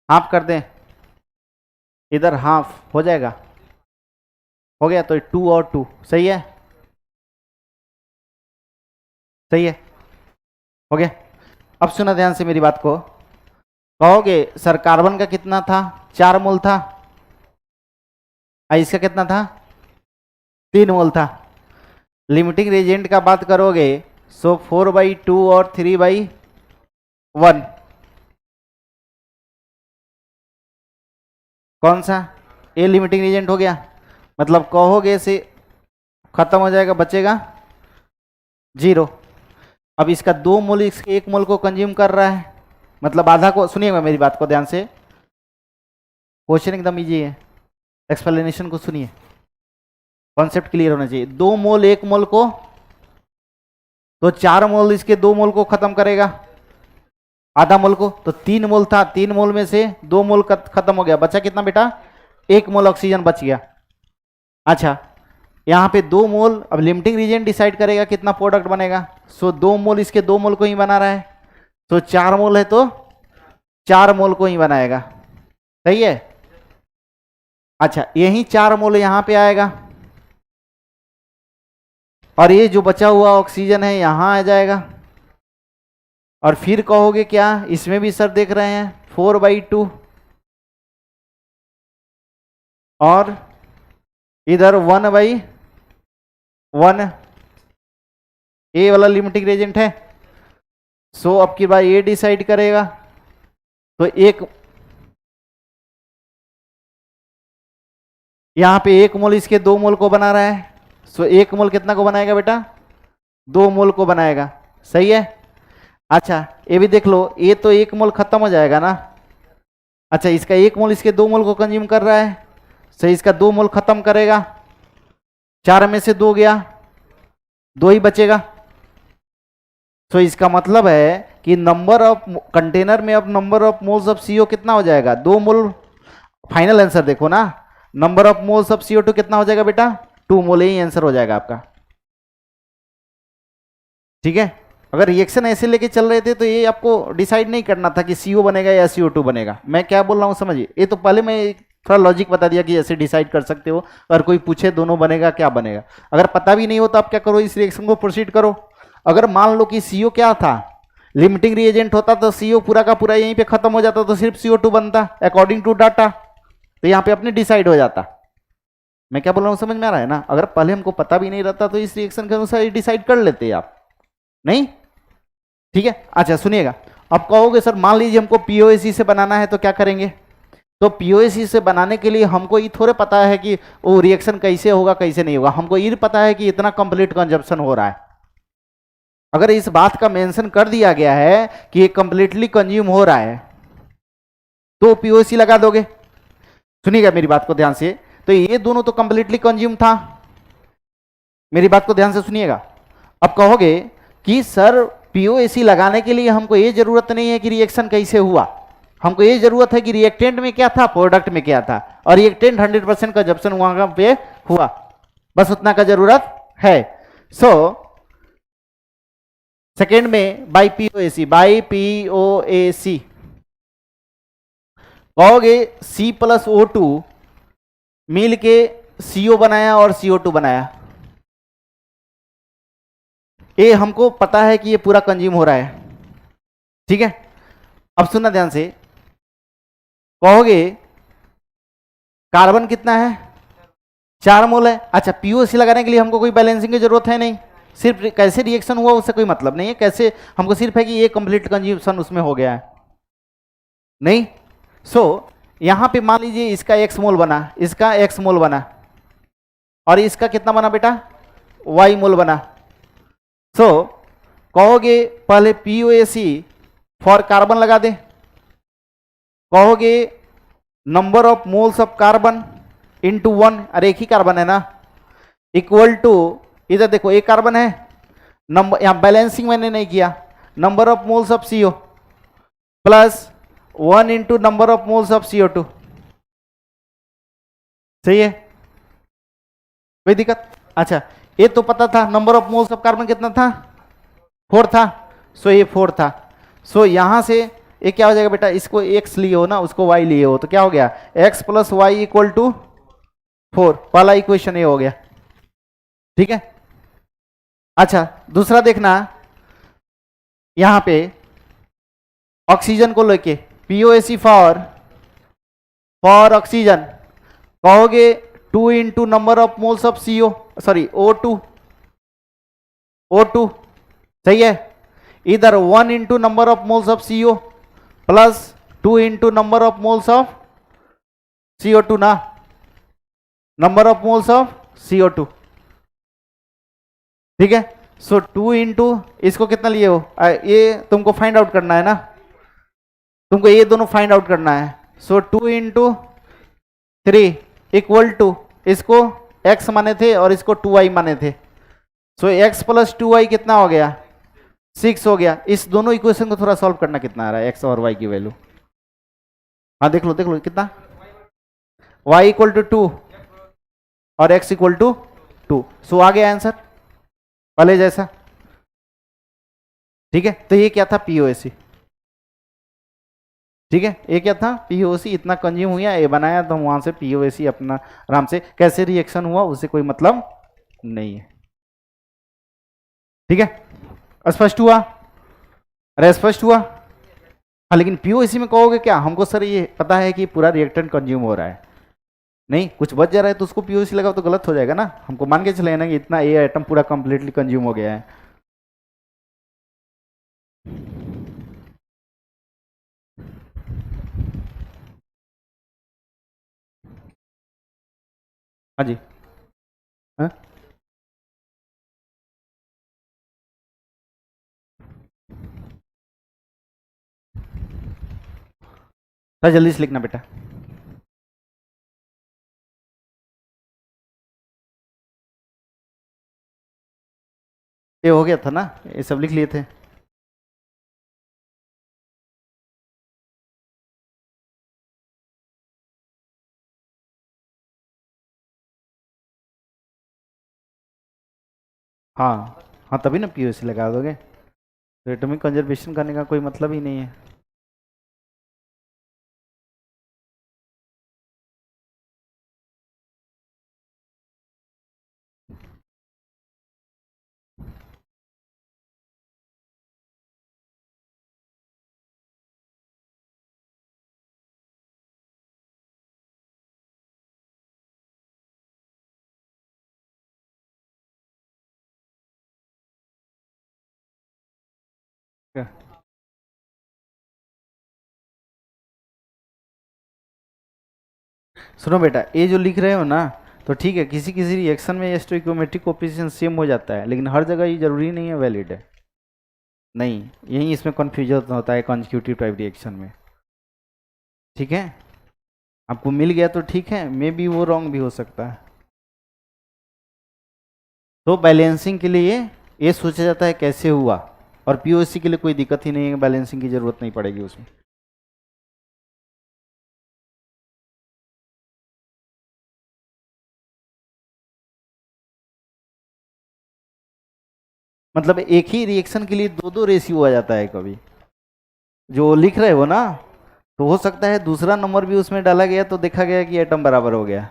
हाफ कर दें, इधर हाफ हो जाएगा, हो गया। तो 2 और 2 सही है, सही है, हो गया। अब सुना ध्यान से मेरी बात को। कहोगे सर कार्बन का कितना था, 4 मोल था, इसका कितना था, 3 मोल था। लिमिटिंग रेजेंट का बात करोगे सो 4/2 और 3/1, कौन सा, ये लिमिटिंग रेजेंट हो गया। मतलब कहोगे से खत्म हो जाएगा, बचेगा 0। अब इसका 2 मोल इसके 1 मोल को कंज्यूम कर रहा है, मतलब आधा को। सुनिएगा मेरी बात को ध्यान से, क्वेश्चन एकदम इजी है, एक्सप्लेनेशन को सुनिए, कॉन्सेप्ट क्लियर होना चाहिए। 2 मोल 1 मोल को, तो 4 मोल इसके 2 मोल को खत्म करेगा, आधा मोल को। तो 3 मोल था, 3 मोल में से 2 मोल खत्म हो गया, बचा कितना बेटा, 1 मोल ऑक्सीजन बच गया। अच्छा, यहाँ पे 2 मोल, अब लिमिटिंग रीजन डिसाइड करेगा कितना प्रोडक्ट बनेगा। सो 2 मोल इसके 2 मोल को ही बना रहा है, तो 4 मोल है तो 4 मोल को ही बनाएगा, सही है। अच्छा, यही 4 मोल यहाँ पे आएगा और ये जो बचा हुआ ऑक्सीजन है यहाँ आ जाएगा। और फिर कहोगे क्या, इसमें भी सर देख रहे हैं 4/2 और इधर 1/1, ये वाला लिमिटिंग रेजेंट है। सो अब की बार ये डिसाइड करेगा, तो एक यहां पे 1 मोल इसके 2 मोल को बना रहा है। सो 1 मोल कितना को बनाएगा बेटा, 2 मोल को बनाएगा, सही है। अच्छा ये भी देख लो, ये तो 1 मोल खत्म हो जाएगा ना। अच्छा, इसका 1 मोल इसके 2 मोल को कंज्यूम कर रहा है, सही, इसका 2 मोल खत्म करेगा, 4 में से 2 गया, 2 ही बचेगा। तो इसका मतलब है कि नंबर ऑफ कंटेनर में अब number of moles of CO कितना हो जाएगा, 2 मोल। फाइनल आंसर देखो ना, number of moles of CO2 कितना हो जाएगा बेटा, 2 मोल, ही आंसर हो जाएगा आपका, ठीक है। अगर रिएक्शन ऐसे लेके चल रहे थे तो ये आपको डिसाइड नहीं करना था कि CO बनेगा या CO2 बनेगा। मैं क्या बोल रहा हूँ समझिए, ये तो पहले मैं थोड़ा लॉजिक बता दिया कि ऐसे डिसाइड कर सकते हो। अगर कोई पूछे दोनों बनेगा क्या बनेगा, अगर पता भी नहीं हो तो आप क्या करो, इस रिएक्शन को प्रोसीड करो। अगर मान लो कि CO क्या था, लिमिटिंग रिएजेंट होता तो CO पूरा का पूरा यहीं पे खत्म हो जाता, तो सिर्फ CO2 बनता अकॉर्डिंग टू डाटा, तो यहाँ पे अपने डिसाइड हो जाता। मैं क्या बोल रहा हूँ समझ में आ रहा है ना। अगर पहले हमको पता भी नहीं रहता तो इस रिएक्शन के अनुसार डिसाइड कर लेते आप, नहीं, ठीक है। अच्छा सुनिएगा, अब कहोगे सर मान लीजिए हमको POAC से बनाना है तो क्या करेंगे। तो POAC से बनाने के लिए हमको ये थोड़े पता है कि वो रिएक्शन कैसे होगा कैसे नहीं होगा, हमको ये पता है कि इतना कंप्लीट कंजप्शन हो रहा है। अगर इस बात का मेंशन कर दिया गया है कि ये कंप्लीटली कंज्यूम हो रहा है तो POAC लगा दोगे। सुनिएगा मेरी बात को ध्यान से, तो ये दोनों तो कंप्लीटली कंज्यूम था, मेरी बात को ध्यान से सुनिएगा। अब कहोगे कि सर POAC लगाने के लिए हमको ये जरूरत नहीं है कि रिएक्शन कैसे हुआ, हमको ये जरूरत है कि रिएक्टेंट में क्या था, प्रोडक्ट में क्या था, और रिएक्टेंट 100% कंजप्शन वहां पे हुआ, बस उतना का जरूरत है। सो सेकेंड में बाई POAC कहोगे C+O2 मिल के CO बनाया और CO2 बनाया, ये हमको पता है कि ये पूरा कंज्यूम हो रहा है, ठीक है। अब सुनना ध्यान से, कहोगे कार्बन कितना है, 4 मोल है। अच्छा, पीओसी लगाने के लिए हमको कोई बैलेंसिंग की जरूरत है नहीं, सिर्फ कैसे रिएक्शन हुआ उससे कोई मतलब नहीं है, कैसे हमको सिर्फ है कि ये कंप्लीट कंज्यूमशन उसमें हो गया है, नहीं। सो यहां पे मान लीजिए इसका x मोल बना, इसका x मोल बना, और इसका कितना बना बेटा, y मोल बना। सो कहोगे पहले पीओएसी फॉर कार्बन लगा दे, कहोगे number of moles of carbon into 1, अरे एक ही कार्बन है ना, इक्वल टू, इधर देखो एक कार्बन है, नंबर, यहां बैलेंसिंग मैंने नहीं किया, number of moles of CO plus 1 into number of moles of CO2, सही है, कोई दिक्कत। अच्छा, ये तो पता था number of moles of carbon कितना था, 4 था, सो ये 4 था। सो यहां से ये क्या हो जाएगा बेटा, इसको x लिए हो ना, उसको y लिए हो, तो क्या हो गया, x plus y equal to 4, पहला इक्वेशन ये हो गया, ठीक है। अच्छा, दूसरा देखना, यहां पे ऑक्सीजन को लेके पीओएसी फॉर ऑक्सीजन, कहोगे 2 into number of moles of CO, sorry O2, सही है। इधर 1 into number of moles of CO plus 2 into number of moles of CO2 ना, number of moles of CO2, ठीक है। सो 2 इंटू इसको कितना लिए हो, ये तुमको फाइंड आउट करना है ना, तुमको ये दोनों फाइंड आउट करना है। सो 2 इंटू 3 इक्वल टू, इसको x माने थे और इसको 2y माने थे, सो x प्लस 2y कितना हो गया, 6 हो गया। इस दोनों इक्वेशन को थोड़ा सॉल्व करना, कितना आ रहा है x और y की वैल्यू, हाँ देख लो कितना, y इक्वल टू 2 और x इक्वल टू 2, सो आ गया आंसर पहले जैसा, ठीक है। तो ये क्या था, पीओएसी, ठीक है, ये क्या था, पीओसी, इतना कंज्यूम हुआ, ये बनाया, तो वहां से पीओसी अपना आराम से, कैसे रिएक्शन हुआ उससे कोई मतलब नहीं है, ठीक है। स्पष्ट हुआ, अरे स्पष्ट हुआ, हाँ। लेकिन पीओसी में कहोगे क्या, हमको सर ये पता है कि पूरा रिएक्टेंट कंज्यूम हो रहा है, नहीं कुछ बच जा रहा है तो उसको पीओसी लगाओ तो गलत हो जाएगा ना, हमको मान के चले ना कि इतना ये आइटम पूरा कंप्लीटली कंज्यूम हो गया है। हाँ जी, हाँ सर, जल्दी से लिखना बेटा। ये हो गया था ना, ये सब लिख लिए थे, हाँ हाँ, तभी ना पीओसी लगा दोगे, तो एटॉमिक कंजर्वेशन करने का कोई मतलब ही नहीं है। क्या? सुनो बेटा, ये जो लिख रहे हो ना, तो ठीक है, किसी किसी रिएक्शन में स्टोइकोमेट्रिक कोएफिशिएंट सेम हो जाता है, लेकिन हर जगह ये जरूरी नहीं है वैलिड है, नहीं, यही इसमें कन्फ्यूजन होता है कॉन्जिक्यूटिव टाइप रिएक्शन में, ठीक है। आपको मिल गया तो ठीक है, मे बी वो रॉन्ग भी हो सकता है। तो बैलेंसिंग के लिए ये सोचा जाता है कैसे हुआ, और पीओसी के लिए कोई दिक्कत ही नहीं है, बैलेंसिंग की जरूरत नहीं पड़ेगी उसमें। मतलब एक ही रिएक्शन के लिए दो दो रेशियो आ जाता है, कभी जो लिख रहे हो ना, तो हो सकता है दूसरा नंबर भी उसमें डाला गया तो देखा गया कि एटम बराबर हो गया,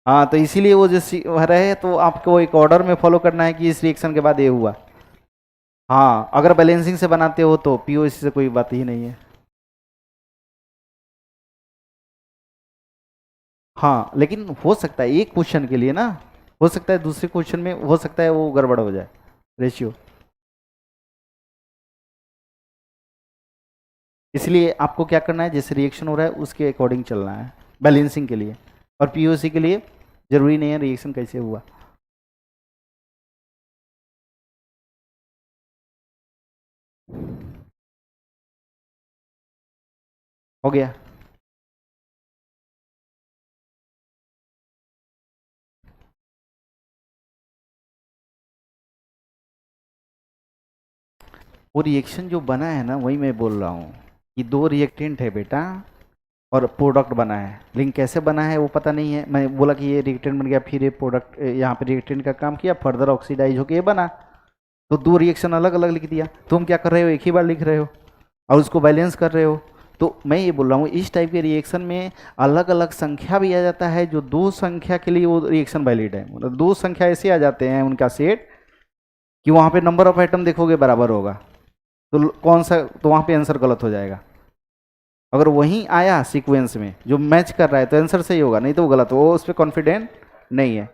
हाँ, तो इसीलिए वो जो रहे, तो आपको एक ऑर्डर में फॉलो करना है कि इस रिएक्शन के बाद ये हुआ, हाँ, अगर बैलेंसिंग से बनाते हो तो पीओसी से कोई बात ही नहीं है। हाँ, लेकिन हो सकता है एक क्वेश्चन के लिए ना, हो सकता है दूसरे क्वेश्चन में हो सकता है वो गड़बड़ हो जाए रेशियो। इसलिए आपको क्या करना है, जैसे रिएक्शन हो रहा है उसके अकॉर्डिंग चलना है बैलेंसिंग के लिए। और पीओसी के लिए जरूरी नहीं है रिएक्शन कैसे हुआ। हो गया। वो रिएक्शन जो बना है ना, वही मैं बोल रहा हूँ कि दो रिएक्टेंट है बेटा और प्रोडक्ट बना है, लेकिन कैसे बना है वो पता नहीं है। मैं बोला कि ये रिएक्टेंट बन गया, फिर ये प्रोडक्ट यहाँ पे रिएक्टेंट का काम किया, फर्दर ऑक्सीडाइज होकर ये बना। तो दो रिएक्शन अलग अलग लिख दिया। तुम क्या कर रहे हो, एक ही बार लिख रहे हो और उसको बैलेंस कर रहे हो। तो मैं ये बोल रहा हूँ इस टाइप के रिएक्शन में अलग अलग संख्या भी आ जाता है, जो दो संख्या के लिए वो रिएक्शन वैलिड है। मतलब दो संख्या ऐसे आ जाते हैं उनका सेट कि वहाँ पे नंबर ऑफ आइटम देखोगे बराबर होगा, तो कौन सा, तो वहाँ पे आंसर गलत हो जाएगा। अगर वहीं आया सीक्वेंस में जो मैच कर रहा है तो आंसर सही होगा, नहीं तो वो गलत हो, वो उस पर कॉन्फिडेंट नहीं है।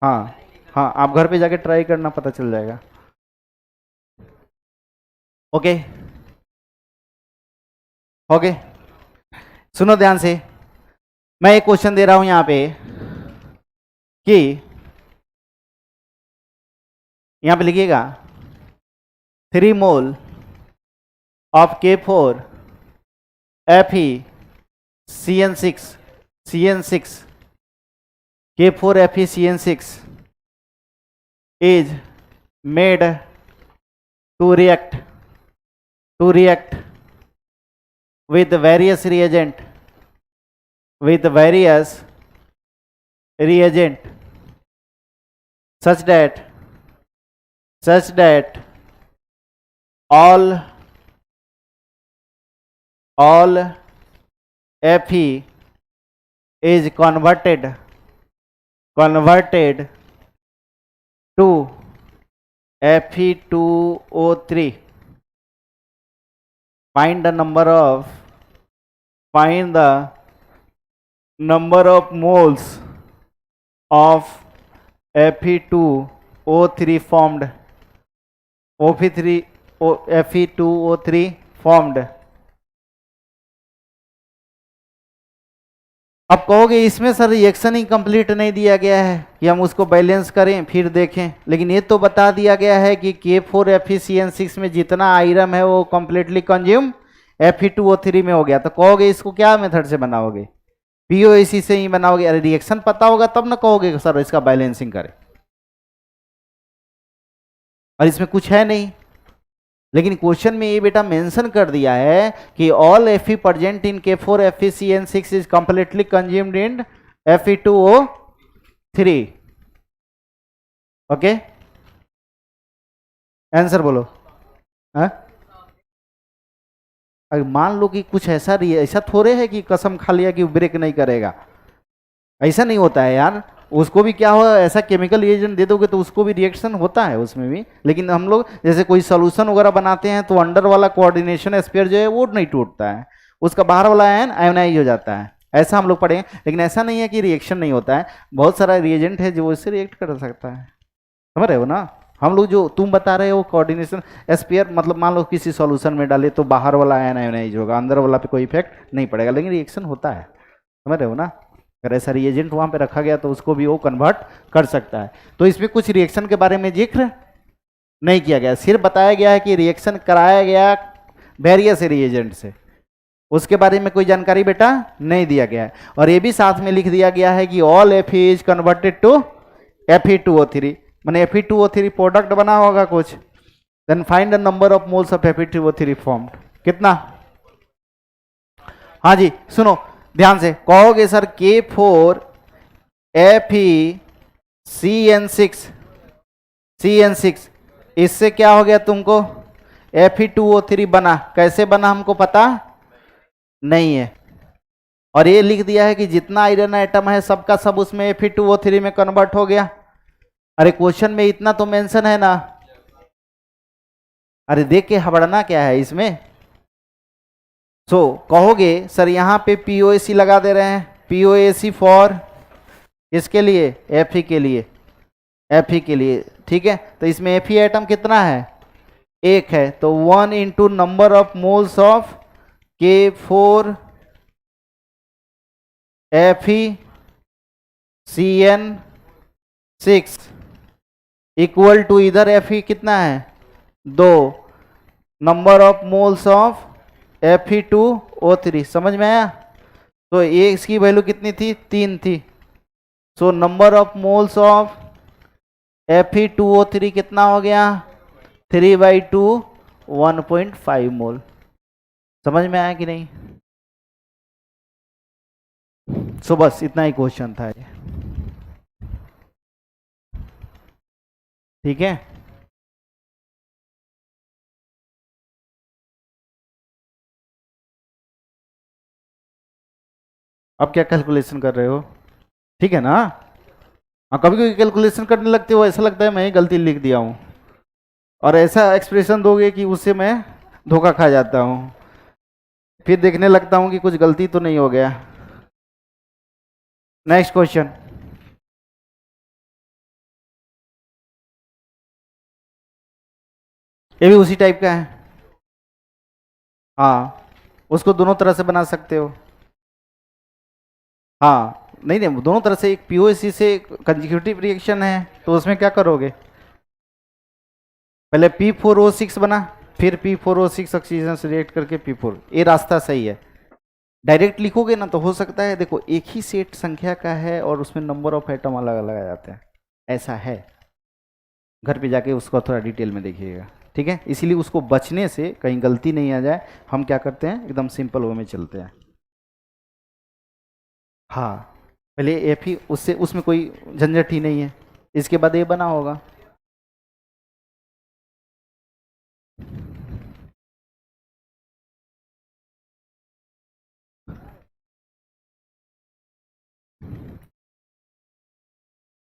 हाँ हाँ, आप घर पे जाके ट्राई करना, पता चल जाएगा। ओके। ओके, सुनो ध्यान से। मैं एक क्वेश्चन दे रहा हूं यहां पे कि यहां पे लिखिएगा 3 mole of K4 FeCN6 CN6 K4 FeCN6 is made to react with various reagent such that all Fe is converted to Fe2O3. Find the number moles of Fe2O3 formed. Fe2O3 formed. अब कहोगे इसमें सर रिएक्शन ही कंप्लीट नहीं दिया गया है कि हम उसको बैलेंस करें फिर देखें, लेकिन ये तो बता दिया गया है कि K4 FeCN6 में जितना आयरन है वो कंप्लीटली कंज्यूम Fe2O3 में हो गया। तो कहोगे इसको क्या मेथड से बनाओगे, पीओएसी से ही बनाओगे। अरे रिएक्शन पता होगा तब ना कहोगे सर इसका बैलेंसिंग करें, और इसमें कुछ है नहीं। लेकिन क्वेश्चन में ये बेटा मेंशन कर दिया है कि all Fe present in K4 FeCN6 is completely consumed in Fe2O3। Okay, answer बोलो। हाँ? अगर मान लो कि कुछ ऐसा थोड़े है कि कसम खा लिया कि ब्रेक नहीं करेगा, ऐसा नहीं होता है यार। उसको भी क्या हो, ऐसा केमिकल रिएजेंट दे दोगे तो उसको भी रिएक्शन होता है उसमें भी। लेकिन हम लोग जैसे कोई सोल्यूशन वगैरह बनाते हैं तो अंडर वाला कोऑर्डिनेशन स्पेयर जो है वो नहीं टूटता है, उसका बाहर वाला आयन आयोनाइज हो जाता है, ऐसा हम लोग पढ़े। लेकिन ऐसा नहीं है कि रिएक्शन नहीं होता है, बहुत सारा रिएजेंट है जो इससे रिएक्ट कर सकता है, समझ रहे हो ना। हम लोग जो तुम बता रहे हो कोऑर्डिनेशन स्पेयर, मतलब मान लो किसी सॉल्यूशन में डाले तो बाहर वाला आयन आयोनाइज होगा, अंदर वाला पे कोई इफेक्ट नहीं पड़ेगा, लेकिन रिएक्शन होता है, समझ रहे हो ना। अगर ऐसा रिएजेंट वहां पे रखा गया तो उसको भी वो कन्वर्ट कर सकता है। तो इसमें कुछ रिएक्शन के बारे में जिक्र नहीं किया गया, सिर्फ बताया गया है कि रिएक्शन कराया गया वेरियस रिएजेंट से, उसके बारे में कोई जानकारी बेटा नहीं दिया गया है। और ये भी साथ में लिख दिया गया है कि all Fe is converted to Fe2O3, मैंने Fe2O3 प्रोडक्ट बना होगा कुछ। Then find the number of moles of Fe2O3 formed, कितना। हाँ जी सुनो ध्यान से, कहोगे सर K4 FeCN6 इससे क्या हो गया तुमको, Fe2O3 बना, कैसे बना हमको पता नहीं है। और ये लिख दिया है कि जितना आयरन एटम है सबका सब उसमें Fe2O3 में कन्वर्ट हो गया। अरे क्वेश्चन में इतना तो मेंशन है ना, अरे देख के हबड़ना क्या है इसमें। सो कहोगे सर यहाँ पे पीओएसी लगा दे रहे हैं, पीओएसी फॉर इसके लिए एफ के लिए, एफ के लिए, ठीक है। तो इसमें एफ एटम कितना है, एक है, तो 1 into number of moles of K4 FeCN6 equal to इधर Fe कितना है 2, number of moles of Fe2O3। समझ में आया। तो ये इसकी वैल्यू कितनी थी, 3 थी। सो number of moles of Fe2O3 कितना हो गया 3/2 1.5 मोल। समझ में आया कि नहीं। सो बस इतना ही क्वेश्चन था ये, ठीक है। अब क्या कैलकुलेशन कर रहे हो, ठीक है ना। हाँ कभी कभी कैलकुलेशन करने लगते हो ऐसा लगता है मैं ही गलती लिख दिया हूँ, और ऐसा एक्सप्रेशन दोगे कि उससे मैं धोखा खा जाता हूँ, फिर देखने लगता हूँ कि कुछ गलती तो नहीं हो गया। नेक्स्ट क्वेश्चन, ये भी उसी टाइप का है। हाँ उसको दोनों तरह से बना सकते हो। हाँ नहीं नहीं, दोनों तरह से, एक पीओएसी से कंसेक्यूटिव रिएक्शन है तो उसमें क्या करोगे, पहले P4O6 बना, फिर P4O6 ऑक्सीजन से रिएक्ट करके P4, ये रास्ता सही है। डायरेक्ट लिखोगे ना तो हो सकता है देखो एक ही सेट संख्या का है और उसमें नंबर ऑफ एटम अलग अलग आ जाते हैं, ऐसा है। घर पे जाके उसको थोड़ा डिटेल में देखिएगा, ठीक है। इसीलिए उसको बचने से कहीं गलती नहीं आ जाए, हम क्या करते हैं एकदम सिंपल वे में चलते हैं। हाँ पहले एफ ही, उससे उसमें कोई झंझट ही नहीं है, इसके बाद ये बना होगा।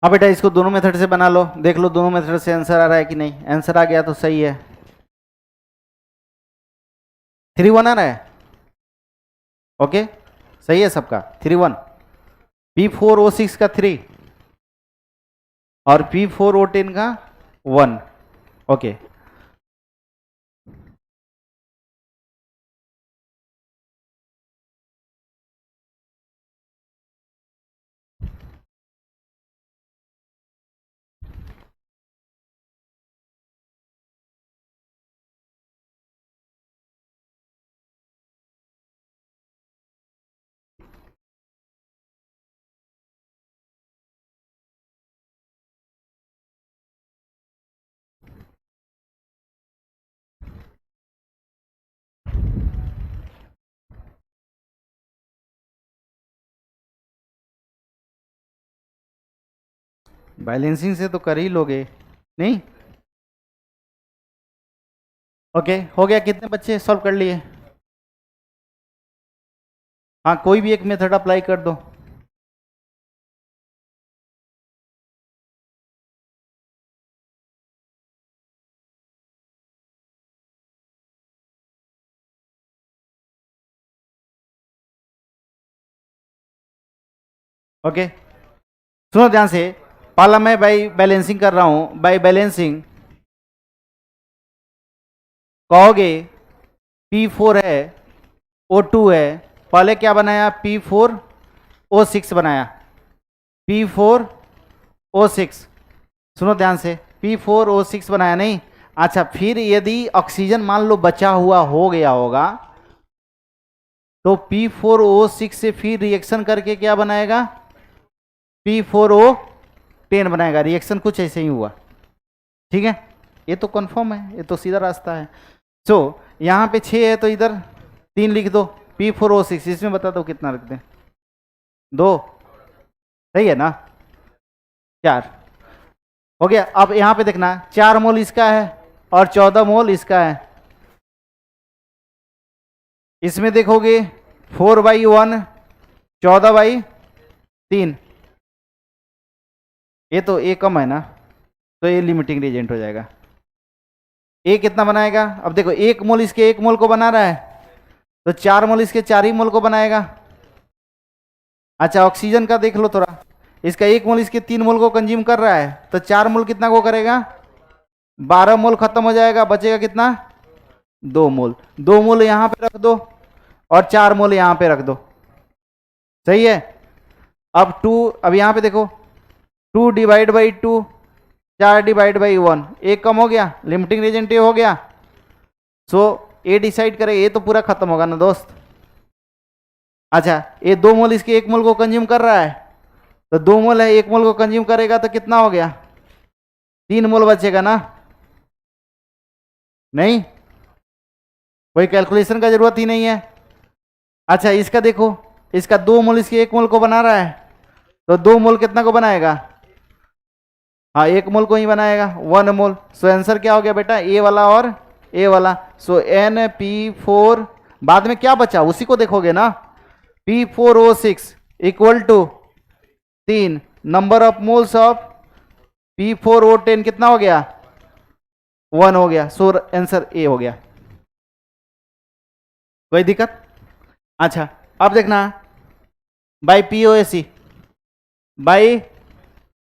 हाँ बेटा इसको दोनों मेथड से बना लो, देख लो दोनों मेथड से आंसर आ रहा है कि नहीं। आंसर आ गया तो सही है। 3-1 आ रहा है, ओके सही है सबका 3-1। P4O6 का 3 और P4O10 का 1, ओके। बैलेंसिंग से तो कर ही लोगे नहीं, ओके हो गया। कितने बच्चे सॉल्व कर लिए। हाँ कोई भी एक मेथड अप्लाई कर दो। ओके सुनो ध्यान से, पहला मैं बाई बैलेंसिंग कर रहा हूं। बाई बैलेंसिंग कहोगे P4 है O2 है, पहले क्या बनाया P4O6 बनाया, P4O6। सुनो ध्यान से, P4O6 बनाया नहीं। अच्छा फिर यदि ऑक्सीजन मान लो बचा हुआ हो गया होगा तो P4O6 से फिर रिएक्शन करके क्या बनाएगा P4O10 बनाएगा। रिएक्शन कुछ ऐसे ही हुआ, ठीक है। ये तो कंफर्म है, ये तो सीधा रास्ता है। सो यहाँ पे 6 है तो इधर 3 लिख दो, P4O6 इसमें बता दो कितना रख दें, 2 सही है ना, 4 हो गया। अब यहाँ पे देखना 4 मोल इसका है और 14 मोल इसका है। इसमें देखोगे 4/1 14/3, ये तो ये कम है ना, तो ये लिमिटिंग रिएजेंट हो जाएगा। ए कितना बनाएगा? अब देखो 1 मोल इसके 1 मोल को बना रहा है, तो 4 मोल इसके 4 ही मोल को बनाएगा। अच्छा ऑक्सीजन का देख लो थोड़ा, इसका 1 मोल इसके 3 मोल को कंज्यूम कर रहा है, तो 4 मोल कितना को करेगा? 12 मोल खत्म हो जाएगा, बचेगा कितना? 2 मोल। 2 मोल यहां पे रख दो और 4 मोल यहां पे रख दो, सही है। अब 2, अब यहां पे देखो 2 डिवाइड बाई 2, 4 डिवाइड बाई 1, एक कम हो गया, लिमिटिंग रेजेंट हो गया। सो ए डिसाइड करे, ए तो पूरा खत्म होगा ना दोस्त। अच्छा ये 2 मोल इसके 1 मोल को कंज्यूम कर रहा है, तो 2 मोल है 1 मोल को कंज्यूम करेगा तो कितना हो गया? 3 मोल बचेगा ना? नहीं, कोई कैलकुलेशन का जरूरत ही नहीं है। अच्छा इसका देखो, इसका 2 मोल इसके 1 मोल को बना रहा है, तो 2 मोल कितना को बनाएगा? हाँ 1 मोल को ही बनाएगा, 1 मोल। सो आंसर क्या हो गया बेटा? ए वाला और ए वाला। सो NP4, बाद में क्या बचा उसी को देखोगे ना। P4O6 equal to 3, number of moles of P4O10 कितना हो गया? 1 हो गया। सो आंसर ए हो गया। कोई दिक्कत? अच्छा अब देखना बाई POAC, बाई,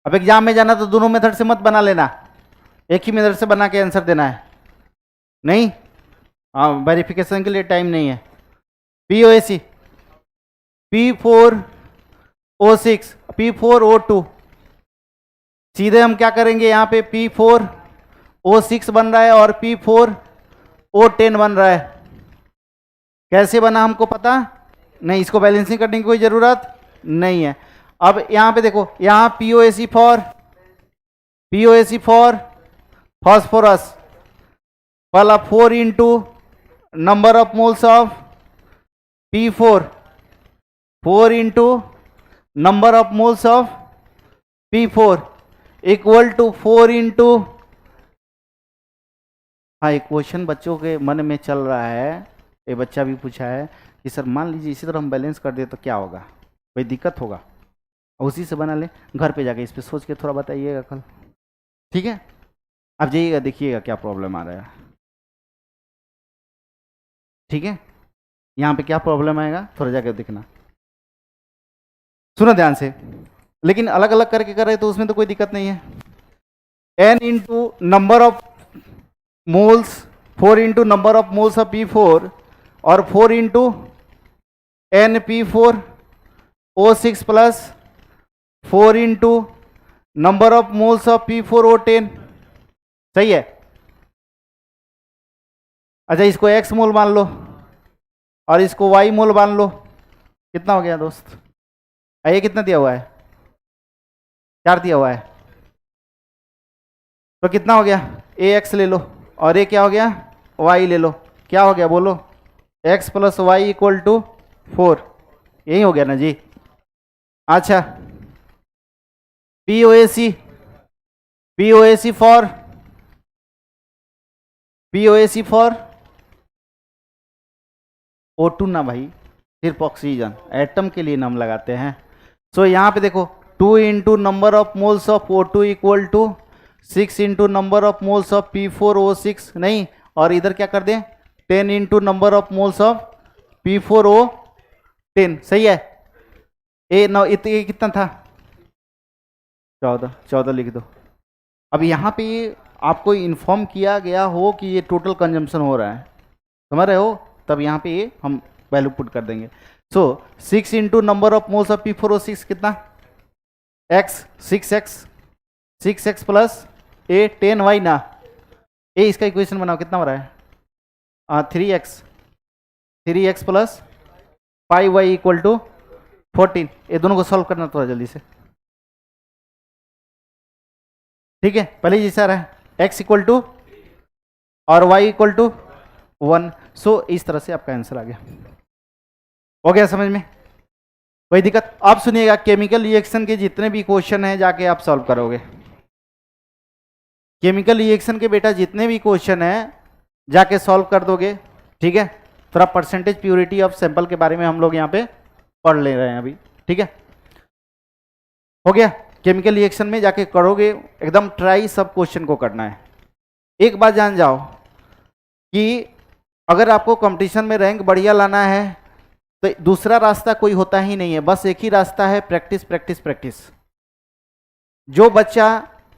अब एग्जाम में जाना तो दोनों मेथड से मत बना लेना, एक ही मेथड से बना के आंसर देना है। नहीं, हाँ वेरिफिकेशन के लिए टाइम नहीं है। POAC, P4O6, P4O2, सीधे हम क्या करेंगे, यहाँ पे P4O6 बन रहा है और P4O10 बन रहा है। कैसे बना हमको पता नहीं, इसको बैलेंसिंग करने की कोई जरूरत नहीं है। अब यहां पे देखो, यहां POAC फॉर फॉस्फोरस वाला 4 into number of moles of P4, 4 into number of moles of P4 equal to 4 into, हाँ एक क्वेश्चन बच्चों के मन में चल रहा है, ये बच्चा भी पूछा है कि सर मान लीजिए इसी तरह हम बैलेंस कर दे तो क्या होगा, कोई दिक्कत होगा? उसी से बना ले, घर पे जाके इस पे सोच के थोड़ा बताइएगा कल, ठीक है? अब जाइएगा देखिएगा क्या प्रॉब्लम आ रहा है, ठीक है? यहाँ पे क्या प्रॉब्लम आएगा थोड़ा जाके देखना, सुनो ध्यान से। लेकिन अलग अलग करके कर रहे तो उसमें तो कोई दिक्कत नहीं है। n into number of moles, 4 into number of moles of P4 और 4 into NP4O6 plus 4 into number of moles of P4O10, सही है? अच्छा इसको x मोल मान लो और इसको y मोल मान लो, कितना हो गया दोस्त? ये कितना दिया हुआ है? 4 दिया हुआ है, तो कितना हो गया? AX ले लो और ये क्या हो गया? Y ले लो, क्या हो गया बोलो? x plus y equal to 4, यही हो गया ना जी। अच्छा POAC फॉर O2 ना भाई, सिर्फ ऑक्सीजन, एटम के लिए नाम लगाते हैं। सो यहाँ पे देखो 2 into number of moles of O2 equal to 6 into number of moles of P4O6, नहीं, और इधर क्या कर दें 10 into number of moles of P4O10, सही है? ये कितना था? 14 लिख दो। अब यहाँ पे आपको इन्फॉर्म किया गया हो कि ये टोटल कंजम्पशन हो रहा है, समझ रहे हो? तब यहाँ पे ये हम वैल्यू पुट कर देंगे। सो 6 into number of moles of P4O6 कितना? x, 6x प्लस ए 10y ना, ए इसका इक्वेशन बनाओ, कितना हो रहा है? 3x plus 5y equal to 14। ये दोनों को सॉल्व करना थोड़ा जल्दी से, ठीक है? पहले जैसा रहा x इक्वल टू और y इक्वल टू 1। सो इस तरह से आपका आंसर आ गया। हो गया समझ में? कोई दिक्कत? आप सुनिएगा, केमिकल रिएक्शन के जितने भी क्वेश्चन हैं जाके आप सॉल्व करोगे। केमिकल रिएक्शन के बेटा जितने भी क्वेश्चन हैं जाके सॉल्व कर दोगे, ठीक है? थोड़ा परसेंटेज प्योरिटी ऑफ सैंपल के बारे में हम लोग यहाँ पे पढ़ ले रहे हैं अभी, ठीक है? हो गया? केमिकल रिएक्शन में जाके करोगे, एकदम ट्राई सब क्वेश्चन को करना है, एक बात जान जाओ कि अगर आपको कंपटीशन में रैंक बढ़िया लाना है तो दूसरा रास्ता कोई होता ही नहीं है, बस एक ही रास्ता है, प्रैक्टिस प्रैक्टिस प्रैक्टिस। जो बच्चा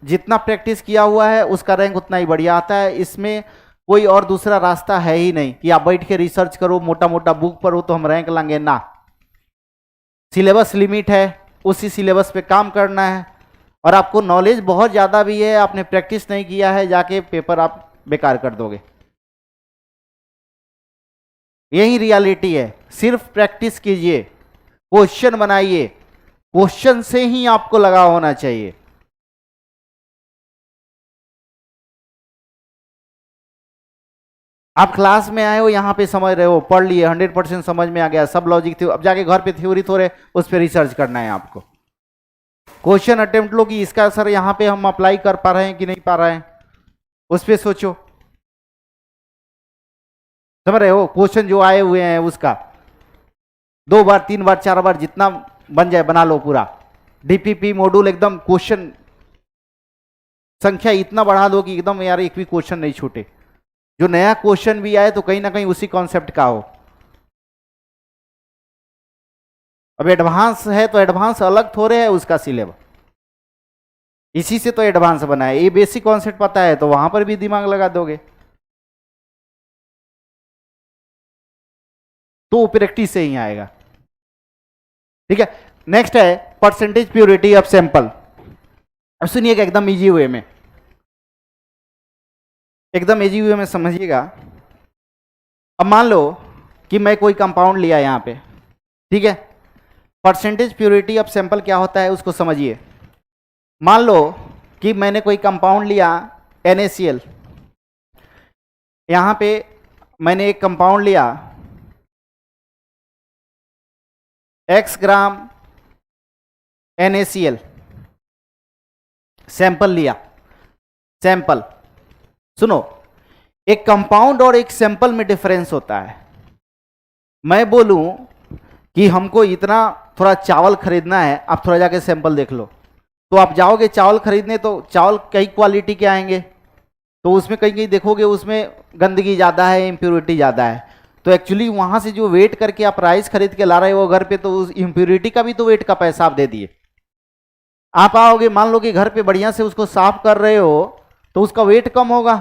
जितना प्रैक्टिस किया हुआ है उसका रैंक उतना ही बढ़िया आता है। इसमें कोई और दूसरा रास्ता है ही नहीं कि आप बैठ के रिसर्च करो, मोटा मोटा बुक पढ़ो तो हम रैंक लाएंगे ना। सिलेबस लिमिट है, उसी सिलेबस पे काम करना है। और आपको नॉलेज बहुत ज़्यादा भी है, आपने प्रैक्टिस नहीं किया है, जाके पेपर आप बेकार कर दोगे। यही रियलिटी है। सिर्फ प्रैक्टिस कीजिए, क्वेश्चन बनाइए, क्वेश्चन से ही आपको लगा होना चाहिए। आप क्लास में आए हो, यहां पे समझ रहे हो, पढ़ लिए, 100% समझ में आ गया, सब लॉजिक थी, अब जाके घर पे थ्योरी थोड़े उस पर रिसर्च करना है आपको। क्वेश्चन अटेम्प्ट लो कि इसका असर यहां पे हम अप्लाई कर पा रहे हैं कि नहीं पा रहे हैं, उस पर सोचो। समझ रहे हो? क्वेश्चन जो आए हुए हैं उसका 2 बार 3 बार 4 बार जितना बन जाए बना लो पूरा। डीपीपी मॉड्यूल एकदम क्वेश्चन संख्या इतना बढ़ा दो कि एकदम यार एक भी क्वेश्चन नहीं छूटे। जो नया क्वेश्चन भी आए तो कहीं ना कहीं उसी कॉन्सेप्ट का हो। अब एडवांस है तो एडवांस अलग थोड़े है उसका सिलेबस, इसी से तो एडवांस बना है। ये बेसिक कॉन्सेप्ट पता है तो वहां पर भी दिमाग लगा दोगे, तो प्रैक्टिस से ही आएगा। ठीक है, नेक्स्ट है परसेंटेज प्योरिटी ऑफ सैंपल। अब सुनिएगा एकदम इजी वे में, एकदम इजी वे में समझिएगा। अब मान लो कि मैं कोई कंपाउंड लिया यहां पे, ठीक है। परसेंटेज प्योरिटी ऑफ सैंपल क्या होता है उसको समझिए। मान लो कि मैंने कोई कंपाउंड लिया NaCl, यहां पे मैंने एक कंपाउंड लिया X ग्राम NaCl, सैंपल लिया। सैंपल सुनो, एक कंपाउंड और एक सैंपल में डिफरेंस होता है। मैं बोलूं कि हमको इतना थोड़ा चावल खरीदना है, आप थोड़ा जाके सैंपल देख लो, तो आप जाओगे चावल खरीदने तो चावल कई क्वालिटी के आएंगे, तो उसमें कहीं कहीं देखोगे उसमें गंदगी ज़्यादा है, इम्प्योरिटी ज़्यादा है। तो एक्चुअली वहाँ से जो वेट करके आप राइस खरीद के ला रहे हो घर पे, तो उस इम्प्योरिटी का भी तो वेट का पैसा आप दे दिए। आप आओगे, मान लो कि घर पे बढ़िया से उसको साफ कर रहे हो तो उसका वेट कम होगा।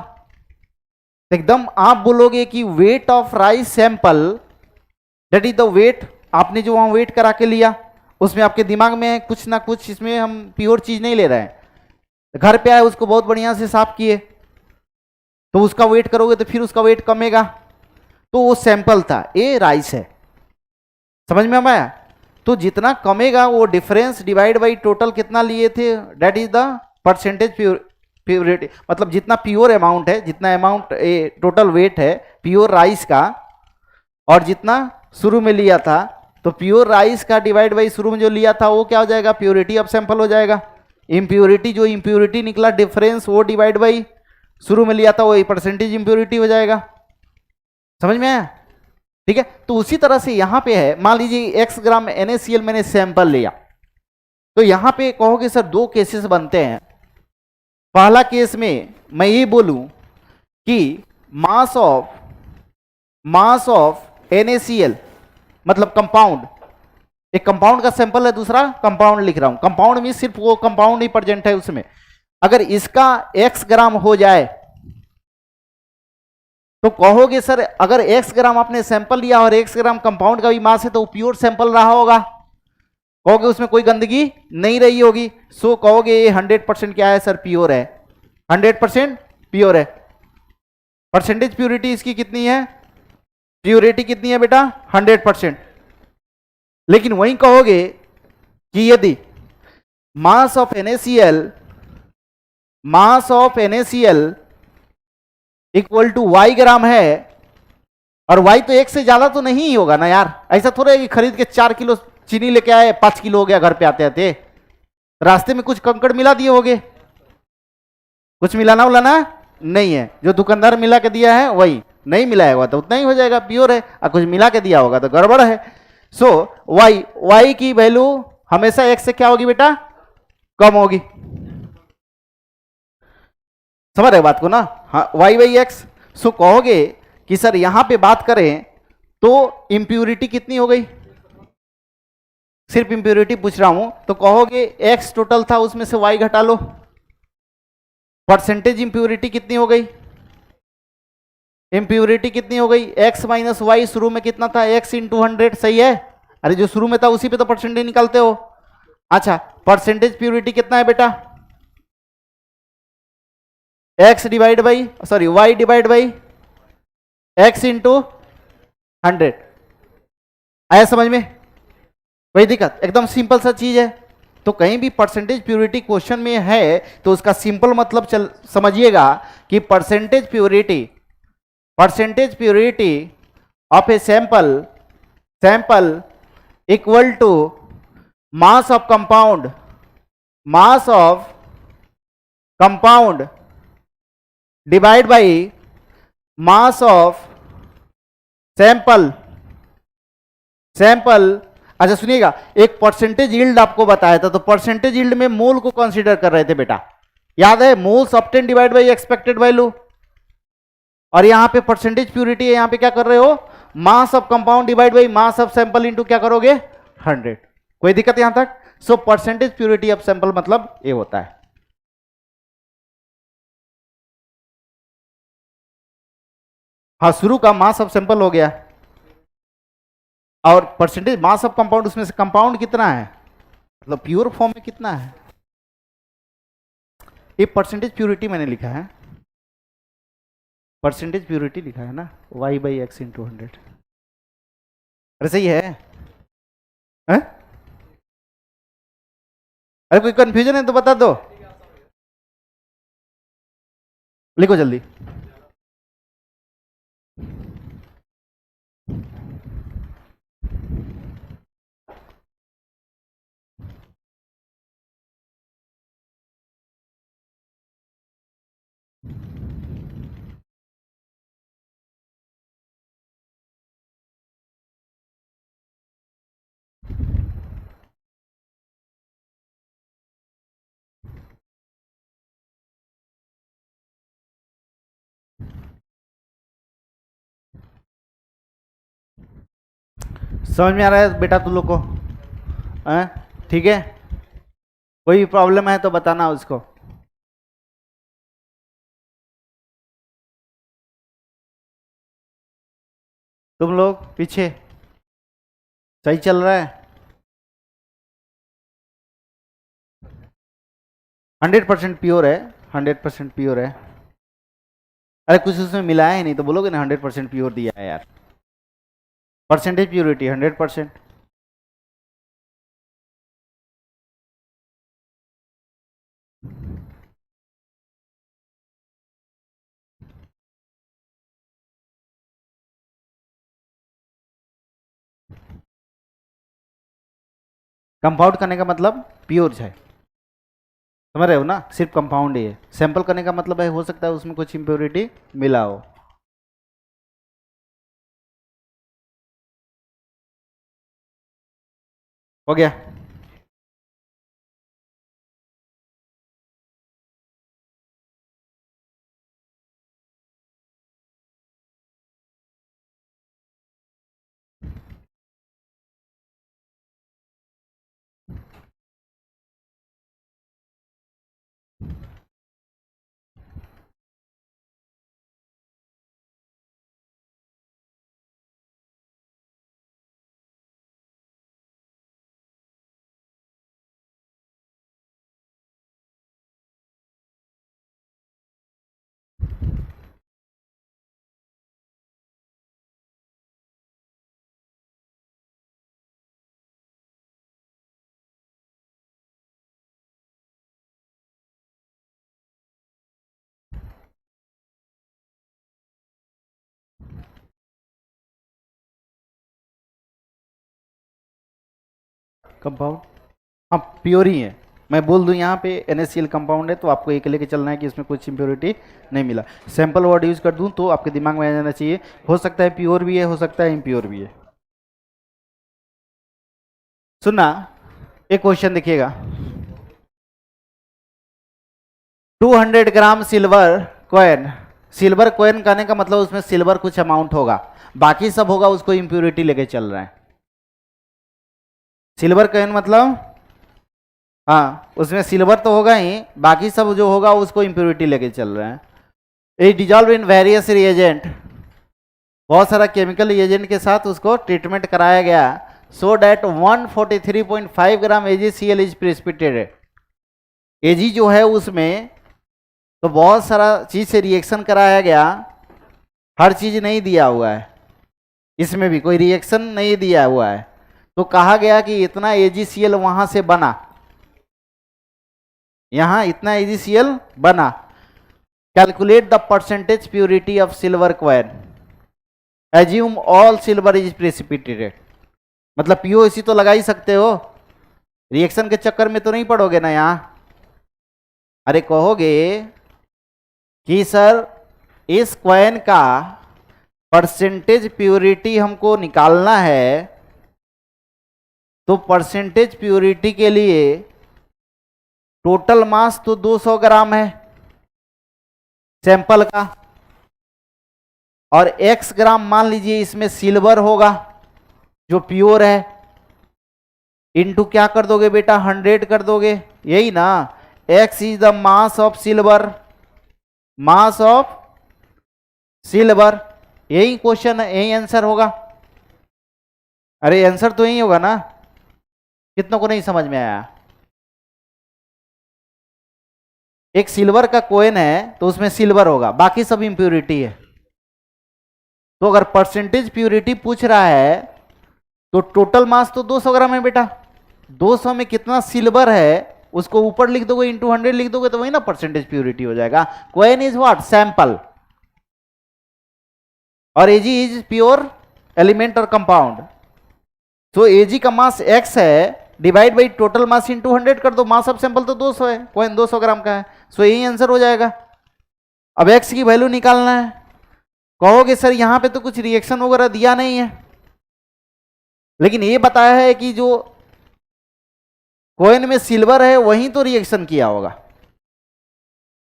एकदम आप बोलोगे कि weight of rice sample that is the weight, आपने जो वहां वेट करा के लिया उसमें आपके दिमाग में कुछ ना कुछ, इसमें हम प्योर चीज नहीं ले रहे हैं। घर पे आए उसको बहुत बढ़िया से साफ किए तो उसका वेट करोगे तो फिर उसका वेट कमेगा, तो वो सैंपल था, ये राइस है। समझ में आया? तो जितना कमेगा वो डिफरेंस डिवाइड बाई टोटल कितना लिए थे, that is the percentage purity. मतलब जितना प्योर अमाउंट है, जितना अमाउंट टोटल वेट है प्योर राइस का, और जितना शुरू में लिया था, तो प्योर राइस का डिवाइड बाई शुरू में जो लिया था वो क्या हो जाएगा, प्योरिटी ऑफ सैंपल हो जाएगा। इम्प्योरिटी जो इम्प्योरिटी निकला डिफरेंस वो डिवाइड बाई शुरू में लिया था वो परसेंटेज इम्प्योरिटी हो जाएगा। समझ में आया? ठीक है, तो उसी तरह से यहां पे है, मान लीजिए X ग्राम NaCl मैंने सैंपल लिया, तो यहां पे कहोगे सर 2 केसेस बनते हैं। पहला केस में मैं ये बोलूं कि मास ऑफ NaCl मतलब कंपाउंड, एक कंपाउंड का सैंपल है, दूसरा कंपाउंड लिख रहा हूं। कंपाउंड में सिर्फ वो कंपाउंड ही प्रेजेंट है उसमें। अगर इसका X ग्राम हो जाए तो कहोगे सर अगर X ग्राम आपने सैंपल लिया और X ग्राम कंपाउंड का भी मास है तो प्योर सैंपल रहा होगा, कहोगे उसमें कोई गंदगी नहीं रही होगी। सो कहोगे ये 100% क्या है सर, प्योर है, 100% प्योर है। परसेंटेज प्योरिटी इसकी कितनी है, प्योरिटी कितनी है बेटा, 100%। लेकिन वहीं कहोगे कि यदि mass of NaCl equal to Y gram है, और Y तो 1 से ज्यादा तो नहीं ही होगा ना यार। ऐसा थोड़ा है कि खरीद के 4 किलो चीनी लेके आए, 5 किलो हो गया घर पे आते आते, रास्ते में कुछ कंकड़ मिला दिए होगे, कुछ मिलाना उलाना नहीं है, जो दुकानदार मिला के दिया है वही, नहीं मिलाया हुआ तो उतना ही हो जाएगा, प्योर है। और कुछ मिला के दिया होगा तो गड़बड़ है। सो Y की वैल्यू हमेशा X से क्या होगी बेटा, कम होगी। समझ रहे बात को ना? हाँ y बाई एक्स। सो कहोगे कि सर यहां पे बात करें तो इंप्यूरिटी कितनी हो गई, सिर्फ इंप्यूरिटी पूछ रहा हूं, तो कहोगे x टोटल था उसमें से y घटा लो। परसेंटेज इंप्यूरिटी कितनी हो गई, इंप्यूरिटी कितनी हो गई, x माइनस वाई, शुरू में कितना था x इंटू 100, सही है। अरे जो शुरू में था उसी पे तो परसेंटेज निकालते हो। अच्छा परसेंटेज प्यूरिटी कितना है बेटा, x divide by sorry y divide by x into 100, आया समझ में, कोई दिक्कत, एकदम सिंपल सा चीज है। तो कहीं भी परसेंटेज प्यूरिटी क्वेश्चन में है तो उसका सिंपल मतलब चल समझिएगा कि percentage purity of a sample equal to mass of compound divide by mass of sample. अच्छा सुनिएगा, एक परसेंटेज यील्ड आपको बताया था, तो परसेंटेज यील्ड में मोल को कंसीडर कर रहे थे बेटा, याद है, moles obtain divide by expected value. और यहां पे परसेंटेज प्यूरिटी है, यहां पे क्या कर रहे हो, मास of compound divide by mass of sample into क्या करोगे 100। कोई दिक्कत यहां तक। So percentage purity of sample मतलब ये होता है। हाँ शुरू का मास ऑफ सैंपल हो गया, और परसेंटेज मास ऑफ कंपाउंड, उसमें से कंपाउंड कितना है, मतलब प्योर फॉर्म में कितना है, ये परसेंटेज प्यूरिटी मैंने लिखा है, परसेंटेज प्यूरिटी लिखा है ना, y बाई एक्स इंटू 100। अरे सही है, है? अरे कोई कंफ्यूजन है तो बता दो, लिखो जल्दी। समझ में आ रहा है बेटा तुम लोग को, ठीक है, कोई प्रॉब्लम है तो बताना उसको। तुम लोग पीछे सही चल रहा है, 100% प्योर है, 100% प्योर है। अरे कुछ उसमें मिलाया ही नहीं तो बोलोगे ना 100% प्योर दिया है यार, परसेंटेज प्योरिटी 100%। कंपाउंड करने का मतलब प्योर है, समझ रहे हो ना, सिर्फ कंपाउंड ही है। सैंपल करने का मतलब है हो सकता है उसमें कुछ इम्प्योरिटी मिला हो गया। कंपाउंड हाँ प्योर ही है, मैं बोल दूं यहाँ पे NaCl कंपाउंड है तो आपको एक लेके चलना है कि इसमें कुछ इम्प्योरिटी नहीं मिला। सैंपल वर्ड यूज कर दूं तो आपके दिमाग में आ जाना चाहिए, हो सकता है प्योर भी है, हो सकता है इम्प्योर भी है। सुनना, एक क्वेश्चन देखिएगा, 200 ग्राम सिल्वर कॉइन सिल्वर कॉइन कहने का मतलब उसमें सिल्वर कुछ अमाउंट होगा, बाकी सब होगा उसको इंप्योरिटी लेके चल रहा है। सिल्वर कॉइन मतलब हाँ उसमें सिल्वर तो होगा ही, बाकी सब जो होगा उसको इंप्योरिटी लेके चल रहा है। It dissolve in various reagent, बहुत सारा केमिकल रिएजेंट के साथ उसको ट्रीटमेंट कराया गया, so that 143.5 gram AgCl is precipitated. Ag जो है उसमें तो बहुत सारा चीज से रिएक्शन कराया गया, हर चीज नहीं दिया हुआ है, इसमें भी कोई रिएक्शन नहीं दिया हुआ है, तो कहा गया कि इतना AgCl वहां से बना, यहां इतना AgCl बना। Calculate the percentage purity of silver coin, assume all silver is precipitated. मतलब पीओसी तो लगा ही सकते हो, रिएक्शन के चक्कर में तो नहीं पड़ोगे ना यहां। अरे कहोगे कि सर इस कॉइन का परसेंटेज प्योरिटी हमको निकालना है, तो परसेंटेज प्योरिटी के लिए टोटल मास तो 200 ग्राम है सैंपल का, और x ग्राम मान लीजिए इसमें सिल्वर होगा जो प्योर है, इनटू क्या कर दोगे बेटा 100 कर दोगे, यही ना। x is the mass of silver, mass of silver, यही क्वेश्चन है, यही आंसर होगा। अरे आंसर तो यही होगा ना, कितनों को नहीं समझ में आया। एक सिल्वर का कॉइन है तो उसमें सिल्वर होगा, बाकी सब इंप्योरिटी है। तो अगर परसेंटेज प्योरिटी पूछ रहा है तो टोटल मास तो 200 ग्राम है बेटा, 200 में कितना सिल्वर है उसको ऊपर लिख दोगे, इंटू 100 लिख दोगे, तो वही ना परसेंटेज प्योरिटी हो जाएगा। कॉइन इज व्हाट, सैंपल, और Ag इज प्योर एलिमेंट और कंपाउंड। तो Ag का मास x है, divide by total mass into 100 कर दो, मास ऑफ सैंपल तो 200 है, कॉइन 200 ग्राम का है, सो यही आंसर हो जाएगा। अब x की वैल्यू निकालना है। कहोगे सर यहां पे तो कुछ रिएक्शन वगैरह दिया नहीं है, लेकिन ये बताया है कि जो कॉइन में सिल्वर है वहीं तो रिएक्शन किया होगा,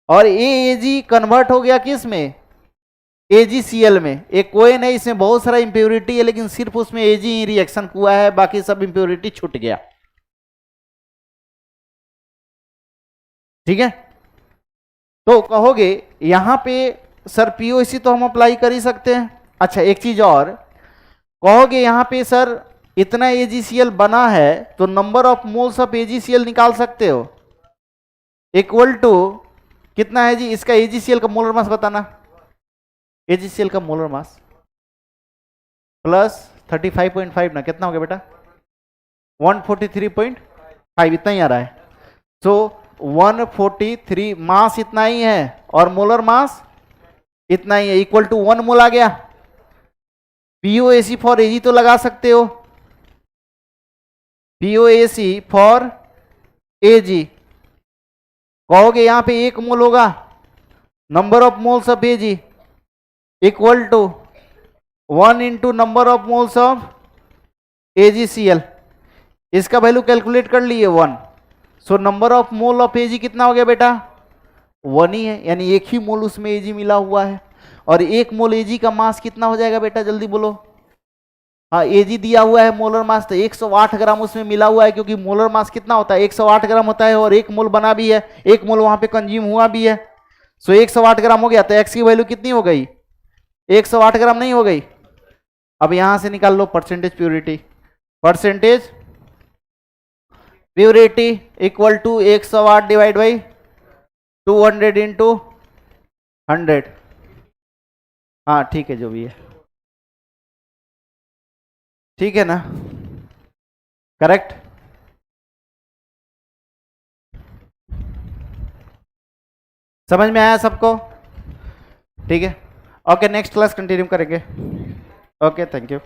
और Ag कन्वर्ट हो गया किस में, AgCl में। एक कॉइन है इसमें बहुत सारा इंप्योरिटी है, लेकिन सिर्फ उसमें Ag ही रिएक्शन हुआ है, बाकी सब इंप्योरिटी छूट गया। ठीक है, तो कहोगे यहां पे सर पीओसी तो हम अप्लाई कर ही सकते हैं। अच्छा एक चीज और, कहोगे यहां पे सर इतना AgCl बना है तो number of moles of AgCl निकाल सकते हो, इक्वल टू कितना है जी, इसका AgCl का मोलर मास बताना, AgCl का मोलर मास प्लस 35.5 ना, कितना हो गया बेटा 143.5, इतना ही आ रहा है। सो 143 मास इतना ही है और मोलर मास इतना ही है, इक्वल टू 1 मोल आ गया। POAC फॉर Ag तो लगा सकते हो, POAC फॉर Ag, कहोगे यहां पे 1 मोल होगा, number of moles of Ag equal to 1 into number of moles of AgCl, इसका वैल्यू कैलकुलेट कर लिए 1, so number of mole of Ag कितना हो गया बेटा 1 ही है, यानी एक ही मोल उसमें Ag मिला हुआ है। और 1 मोल Ag का मास कितना हो जाएगा बेटा जल्दी बोलो। हाँ Ag दिया हुआ है मोलर मास तो 108 ग्राम उसमें मिला हुआ है, क्योंकि मोलर मास कितना होता है 108 ग्राम होता है, और 1 मोल बना भी है, 1 मोल वहां पे कंज्यूम हुआ भी है, सो 108 ग्राम हो गया। तो x की वैल्यू कितनी हो गई 108 ग्राम नहीं हो गई। अब यहां से निकाल लो percentage purity, percentage purity equal to 108 divide by 200 into 100। हाँ ठीक है जो भी है, ठीक है ना, करेक्ट। समझ में आया सबको, ठीक है। ओके नेक्स्ट क्लास कंटिन्यू करेंगे। Okay thank you.